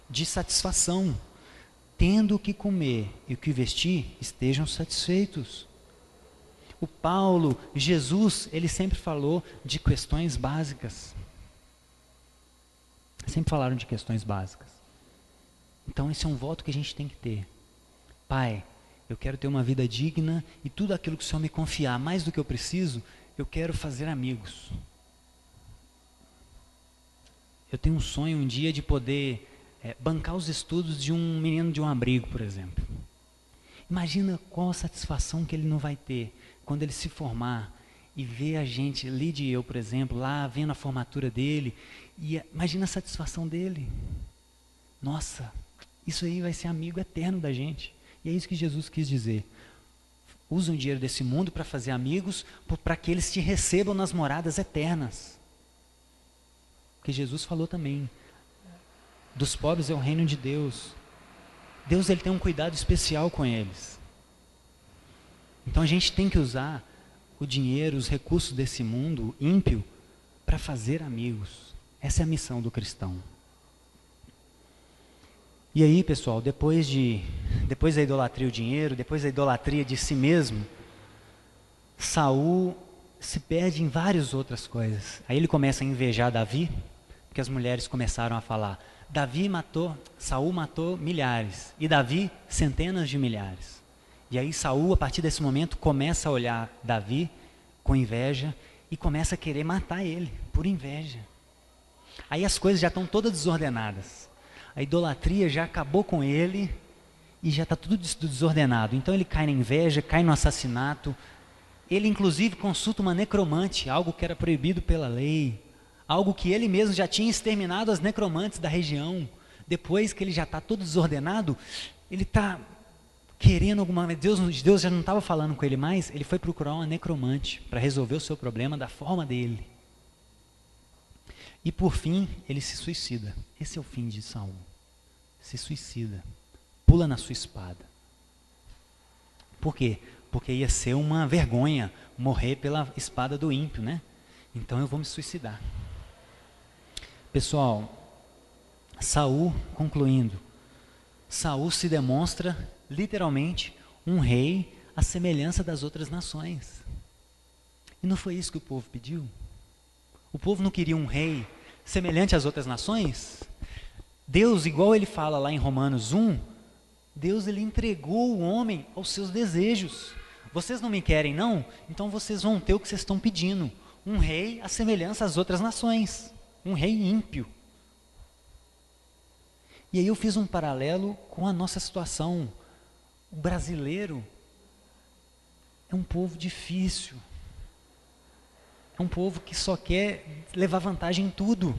de satisfação, tendo o que comer e o que vestir, estejam satisfeitos. O Paulo, Jesus, ele sempre falou de questões básicas. Sempre falaram de questões básicas. Então esse é um voto que a gente tem que ter. Pai, eu quero ter uma vida digna e tudo aquilo que o Senhor me confiar, mais do que eu preciso, eu quero fazer amigos. Eu tenho um sonho um dia de poder bancar os estudos de um menino de um abrigo, por exemplo. Imagina qual a satisfação que ele não vai ter quando ele se formar e ver a gente, Lid e eu, por exemplo, lá vendo a formatura dele, e imagina a satisfação dele. Nossa, isso aí vai ser amigo eterno da gente. E é isso que Jesus quis dizer. Usa o dinheiro desse mundo para fazer amigos, para que eles te recebam nas moradas eternas. Porque Jesus falou também, dos pobres é o reino de Deus. Deus, ele tem um cuidado especial com eles. Então a gente tem que usar o dinheiro, os recursos desse mundo ímpio para fazer amigos. Essa é a missão do cristão. E aí, pessoal, depois da idolatria ao dinheiro, depois da idolatria de si mesmo, Saul se perde em várias outras coisas. Aí ele começa a invejar Davi, porque as mulheres começaram a falar, Saul matou milhares, e Davi centenas de milhares. E aí Saul, a partir desse momento, começa a olhar Davi com inveja e começa a querer matar ele, por inveja. Aí as coisas já estão todas desordenadas. A idolatria já acabou com ele e já está tudo desordenado. Então ele cai na inveja, cai no assassinato. Ele inclusive consulta uma necromante, algo que era proibido pela lei. Algo que ele mesmo já tinha exterminado as necromantes da região. Depois que ele já está todo desordenado, ele está querendo alguma coisa. Deus já não estava falando com ele mais, ele foi procurar uma necromante para resolver o seu problema da forma dele. E por fim, ele se suicida. Esse é o fim de Saul. Se suicida. Pula na sua espada. Por quê? Porque ia ser uma vergonha morrer pela espada do ímpio, né? Então eu vou me suicidar. Pessoal, Saul, concluindo, Saul se demonstra literalmente um rei à semelhança das outras nações. E não foi isso que o povo pediu? O povo não queria um rei semelhante às outras nações? Deus, igual ele fala lá em Romanos 1, Deus, ele entregou o homem aos seus desejos. Vocês não me querem, não? Então vocês vão ter o que vocês estão pedindo. Um rei à semelhança às outras nações. Um rei ímpio. E aí eu fiz um paralelo com a nossa situação. O brasileiro é um povo difícil. É um povo que só quer levar vantagem em tudo.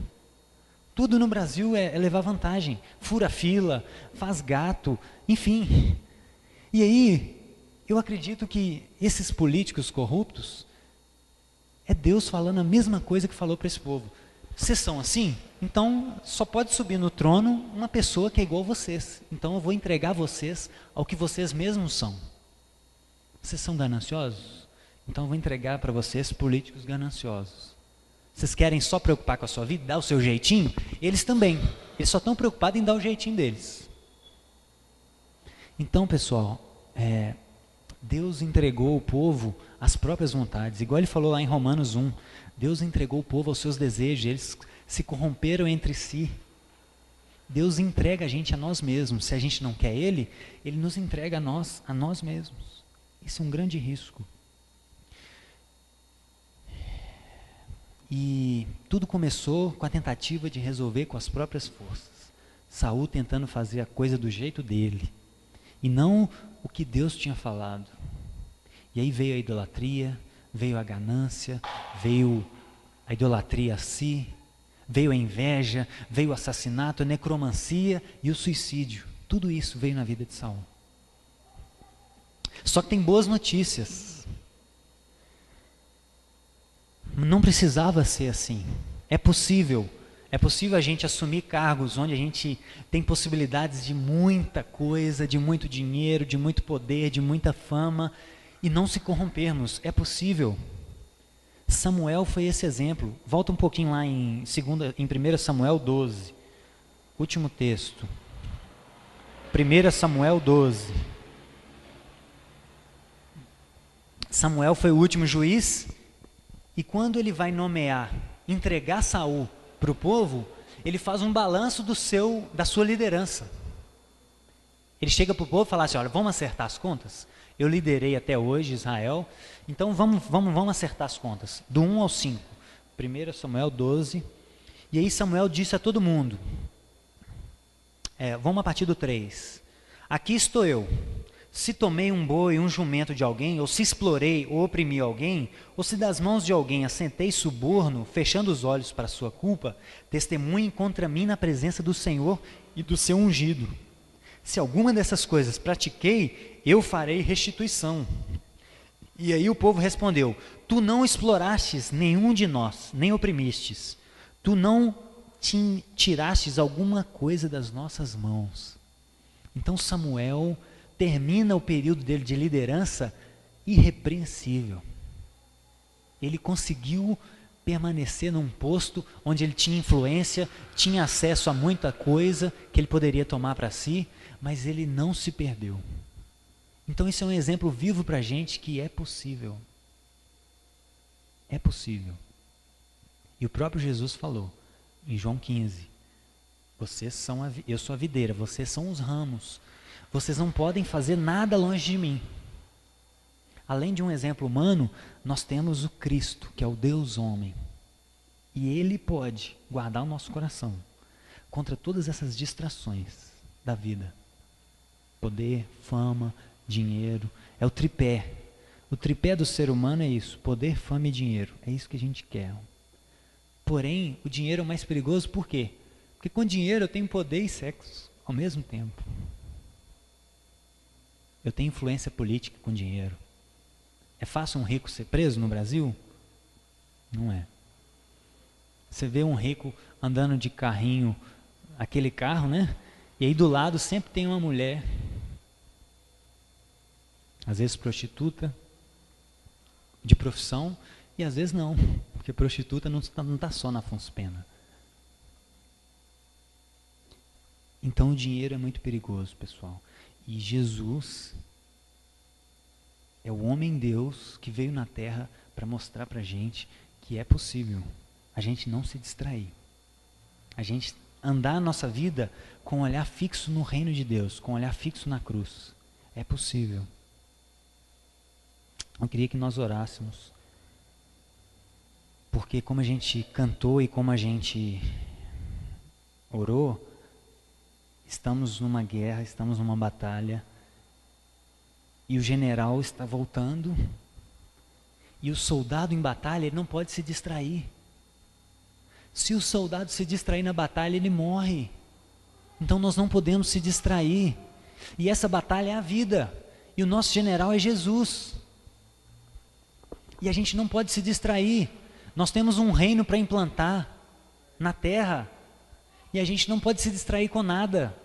Tudo no Brasil é levar vantagem. Fura fila, faz gato, enfim. E aí, eu acredito que esses políticos corruptos, é Deus falando a mesma coisa que falou para esse povo. Vocês são assim? Então só pode subir no trono uma pessoa que é igual a vocês. Então eu vou entregar vocês ao que vocês mesmos são. Vocês são gananciosos? Então eu vou entregar para vocês políticos gananciosos. Vocês querem só preocupar com a sua vida, dar o seu jeitinho? Eles também. Eles só estão preocupados em dar o jeitinho deles. Então, pessoal, Deus entregou o povo às próprias vontades. Igual ele falou lá em Romanos 1. Deus entregou o povo aos seus desejos. Eles se corromperam entre si. Deus entrega a gente a nós mesmos. Se a gente não quer Ele, Ele nos entrega a nós mesmos. Isso é um grande risco. E tudo começou com a tentativa de resolver com as próprias forças. Saul tentando fazer a coisa do jeito dele. E não o que Deus tinha falado. E aí veio a idolatria, veio a ganância, veio a idolatria a si, veio a inveja, veio o assassinato, a necromancia e o suicídio. Tudo isso veio na vida de Saul. Só que tem boas notícias. Não precisava ser assim. É possível a gente assumir cargos onde a gente tem possibilidades de muita coisa, de muito dinheiro, de muito poder, de muita fama, e não se corrompermos. É possível. Samuel foi esse exemplo. Volta um pouquinho lá em 1 Samuel 12. Último texto. 1 Samuel 12. Samuel foi o último juiz, e quando ele vai nomear, entregar Saul para o povo, ele faz um balanço da sua liderança. Ele chega para o povo e fala assim: olha, vamos acertar as contas? Eu liderei até hoje Israel, então vamos acertar as contas. Do 1 ao 5. 1 Samuel 12. E aí Samuel disse a todo mundo, vamos a partir do 3. Aqui estou eu. Se tomei um boi, um jumento de alguém, ou se explorei ou oprimi alguém, ou se das mãos de alguém assentei suborno, fechando os olhos para a sua culpa, testemunhem contra mim na presença do Senhor e do seu ungido. Se alguma dessas coisas pratiquei, eu farei restituição. E aí o povo respondeu: tu não explorastes nenhum de nós, nem oprimistes. Tu não tirastes alguma coisa das nossas mãos. Então Samuel termina o período dele de liderança irrepreensível. Ele conseguiu permanecer num posto onde ele tinha influência, tinha acesso a muita coisa que ele poderia tomar para si, mas ele não se perdeu. Então isso é um exemplo vivo para a gente que é possível. É possível. E o próprio Jesus falou, em João 15, eu sou a videira, vocês são os ramos. Vocês não podem fazer nada longe de mim. Além de um exemplo humano, nós temos o Cristo, que é o Deus homem. E Ele pode guardar o nosso coração contra todas essas distrações da vida. Poder, fama, dinheiro, é o tripé. O tripé do ser humano é isso, poder, fama e dinheiro. É isso que a gente quer. Porém, o dinheiro é o mais perigoso, por quê? Porque com dinheiro eu tenho poder e sexo ao mesmo tempo. Eu tenho influência política com dinheiro. É fácil um rico ser preso no Brasil? Não é. Você vê um rico andando de carrinho, aquele carro, né? E aí do lado sempre tem uma mulher, às vezes prostituta, de profissão, e às vezes não, porque prostituta não está só na Afonso Pena. Então o dinheiro é muito perigoso, pessoal. E Jesus é o homem-Deus que veio na terra para mostrar para a gente que é possível a gente não se distrair. A gente andar a nossa vida com um olhar fixo no reino de Deus, com um olhar fixo na cruz. É possível. Eu queria que nós orássemos. Porque como a gente cantou e como a gente orou, estamos numa guerra, estamos numa batalha, e o general está voltando, e o soldado em batalha ele não pode se distrair. Se o soldado se distrair na batalha, ele morre. Então nós não podemos se distrair. E essa batalha é a vida. E o nosso general é Jesus. E a gente não pode se distrair. Nós temos um reino para implantar na terra. E a gente não pode se distrair com nada.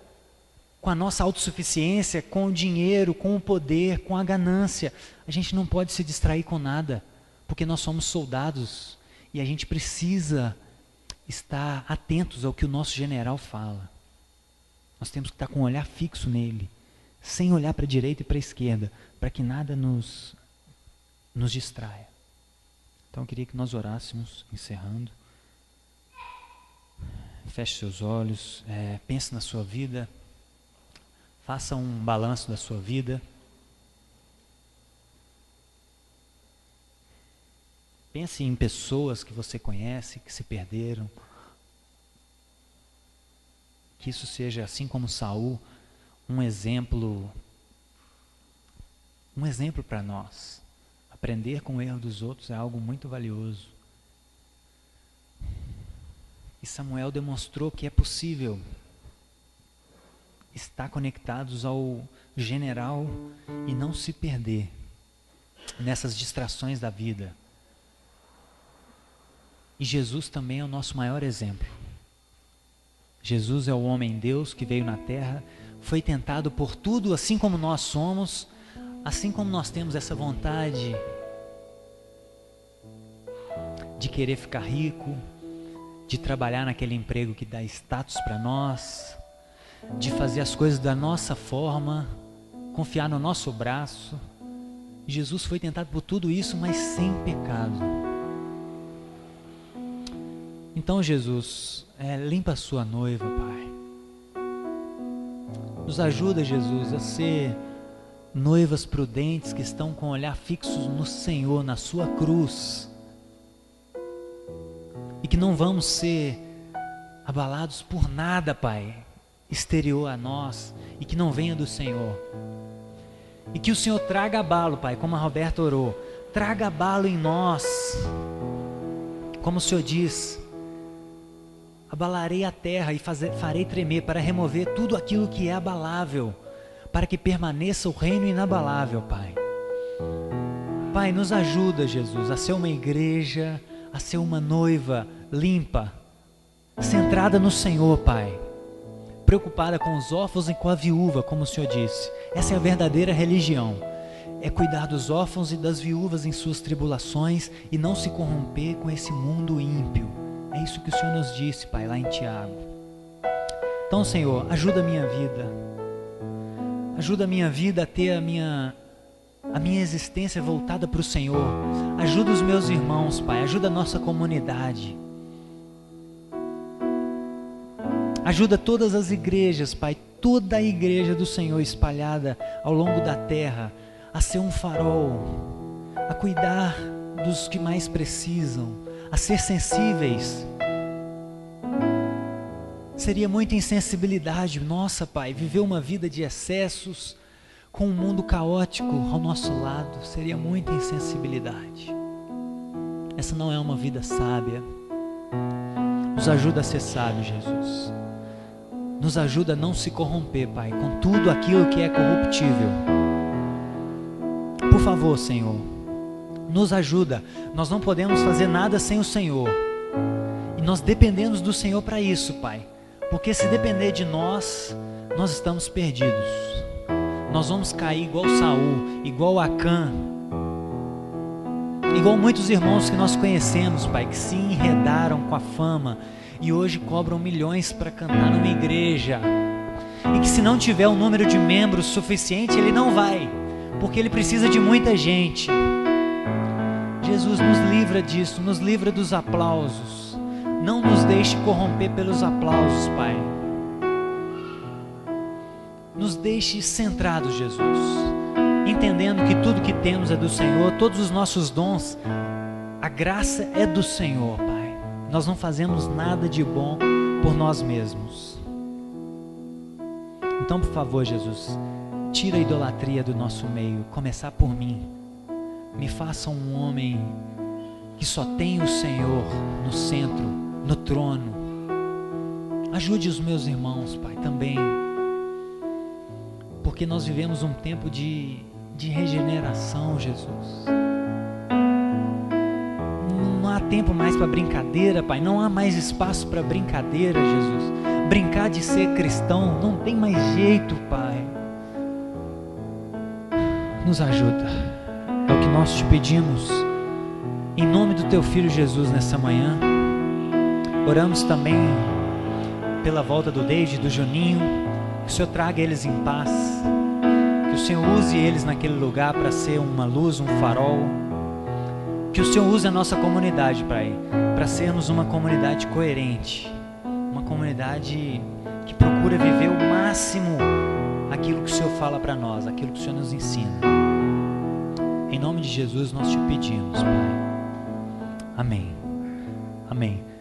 Com a nossa autossuficiência, com o dinheiro, com o poder, com a ganância. A gente não pode se distrair com nada, porque nós somos soldados e a gente precisa estar atentos ao que o nosso general fala. Nós temos que estar com o olhar fixo nele, sem olhar para a direita e para a esquerda, para que nada nos distraia. Então eu queria que nós orássemos, encerrando. Feche seus olhos, pense na sua vida. Faça um balanço da sua vida. Pense em pessoas que você conhece, que se perderam. Que isso seja, assim como Saul, um exemplo para nós. Aprender com o erro dos outros é algo muito valioso. E Samuel demonstrou que é possível estar conectados ao general e não se perder nessas distrações da vida. E Jesus também é o nosso maior exemplo. Jesus é o homem-deus que veio na terra, foi tentado por tudo, assim como nós somos, assim como nós temos essa vontade de querer ficar rico, de trabalhar naquele emprego que dá status para nós, de fazer as coisas da nossa forma, confiar no nosso braço. Jesus foi tentado por tudo isso, mas sem pecado. Então, Jesus, limpa a sua noiva, Pai. Nos ajuda, Jesus, a ser noivas prudentes que estão com o olhar fixo no Senhor, na sua cruz. E que não vamos ser abalados por nada, Pai, exterior a nós, e que não venha do Senhor. E que o Senhor traga abalo, Pai, como a Roberta orou. Traga abalo em nós. Como o Senhor diz, abalarei a terra e farei tremer para remover tudo aquilo que é abalável, para que permaneça o reino inabalável, Pai. Pai, nos ajuda, Jesus, a ser uma igreja, a ser uma noiva limpa, centrada no Senhor, Pai. Preocupada com os órfãos e com a viúva, como o Senhor disse. Essa é a verdadeira religião. É cuidar dos órfãos e das viúvas em suas tribulações e não se corromper com esse mundo ímpio. É isso que o Senhor nos disse, Pai, lá em Tiago. Então, Senhor, ajuda a minha vida. Ajuda a minha vida a ter a minha existência voltada para o Senhor. Ajuda os meus irmãos, Pai. Ajuda a nossa comunidade. Ajuda todas as igrejas, Pai, toda a igreja do Senhor espalhada ao longo da terra a ser um farol, a cuidar dos que mais precisam, a ser sensíveis. Seria muita insensibilidade nossa, Pai, viver uma vida de excessos com um mundo caótico ao nosso lado. Seria muita insensibilidade. Essa não é uma vida sábia. Nos ajuda a ser sábio, Jesus. Nos ajuda a não se corromper, Pai, com tudo aquilo que é corruptível. Por favor, Senhor, nos ajuda. Nós não podemos fazer nada sem o Senhor. E nós dependemos do Senhor para isso, Pai. Porque se depender de nós, nós estamos perdidos. Nós vamos cair igual Saul, igual Acã, igual muitos irmãos que nós conhecemos, Pai, que se enredaram com a fama e hoje cobram milhões para cantar numa igreja, e que se não tiver um número de membros suficiente, ele não vai, porque ele precisa de muita gente. Jesus, nos livra disso, nos livra dos aplausos. Não nos deixe corromper pelos aplausos, Pai. Nos deixe centrados, Jesus, entendendo que tudo que temos é do Senhor, todos os nossos dons, a graça é do Senhor, Pai. Nós não fazemos nada de bom por nós mesmos. Então, por favor, Jesus, tira a idolatria do nosso meio, começar por mim. Me faça um homem que só tem o Senhor no centro no trono. Ajude os meus irmãos, Pai, também, porque nós vivemos um tempo de regeneração, Jesus. Não há tempo mais para brincadeira, Pai, não há mais espaço para brincadeira, Jesus. Brincar de ser cristão não tem mais jeito, Pai. Nos ajuda, é o que nós te pedimos, em nome do Teu Filho Jesus, nessa manhã. Oramos também pela volta do Deide e do Juninho, que o Senhor traga eles em paz, que o Senhor use eles naquele lugar para ser uma luz, um farol, que o Senhor use a nossa comunidade, Pai, para sermos uma comunidade coerente, uma comunidade que procura viver o máximo aquilo que o Senhor fala para nós, aquilo que o Senhor nos ensina. Em nome de Jesus nós te pedimos, Pai. Amém. Amém.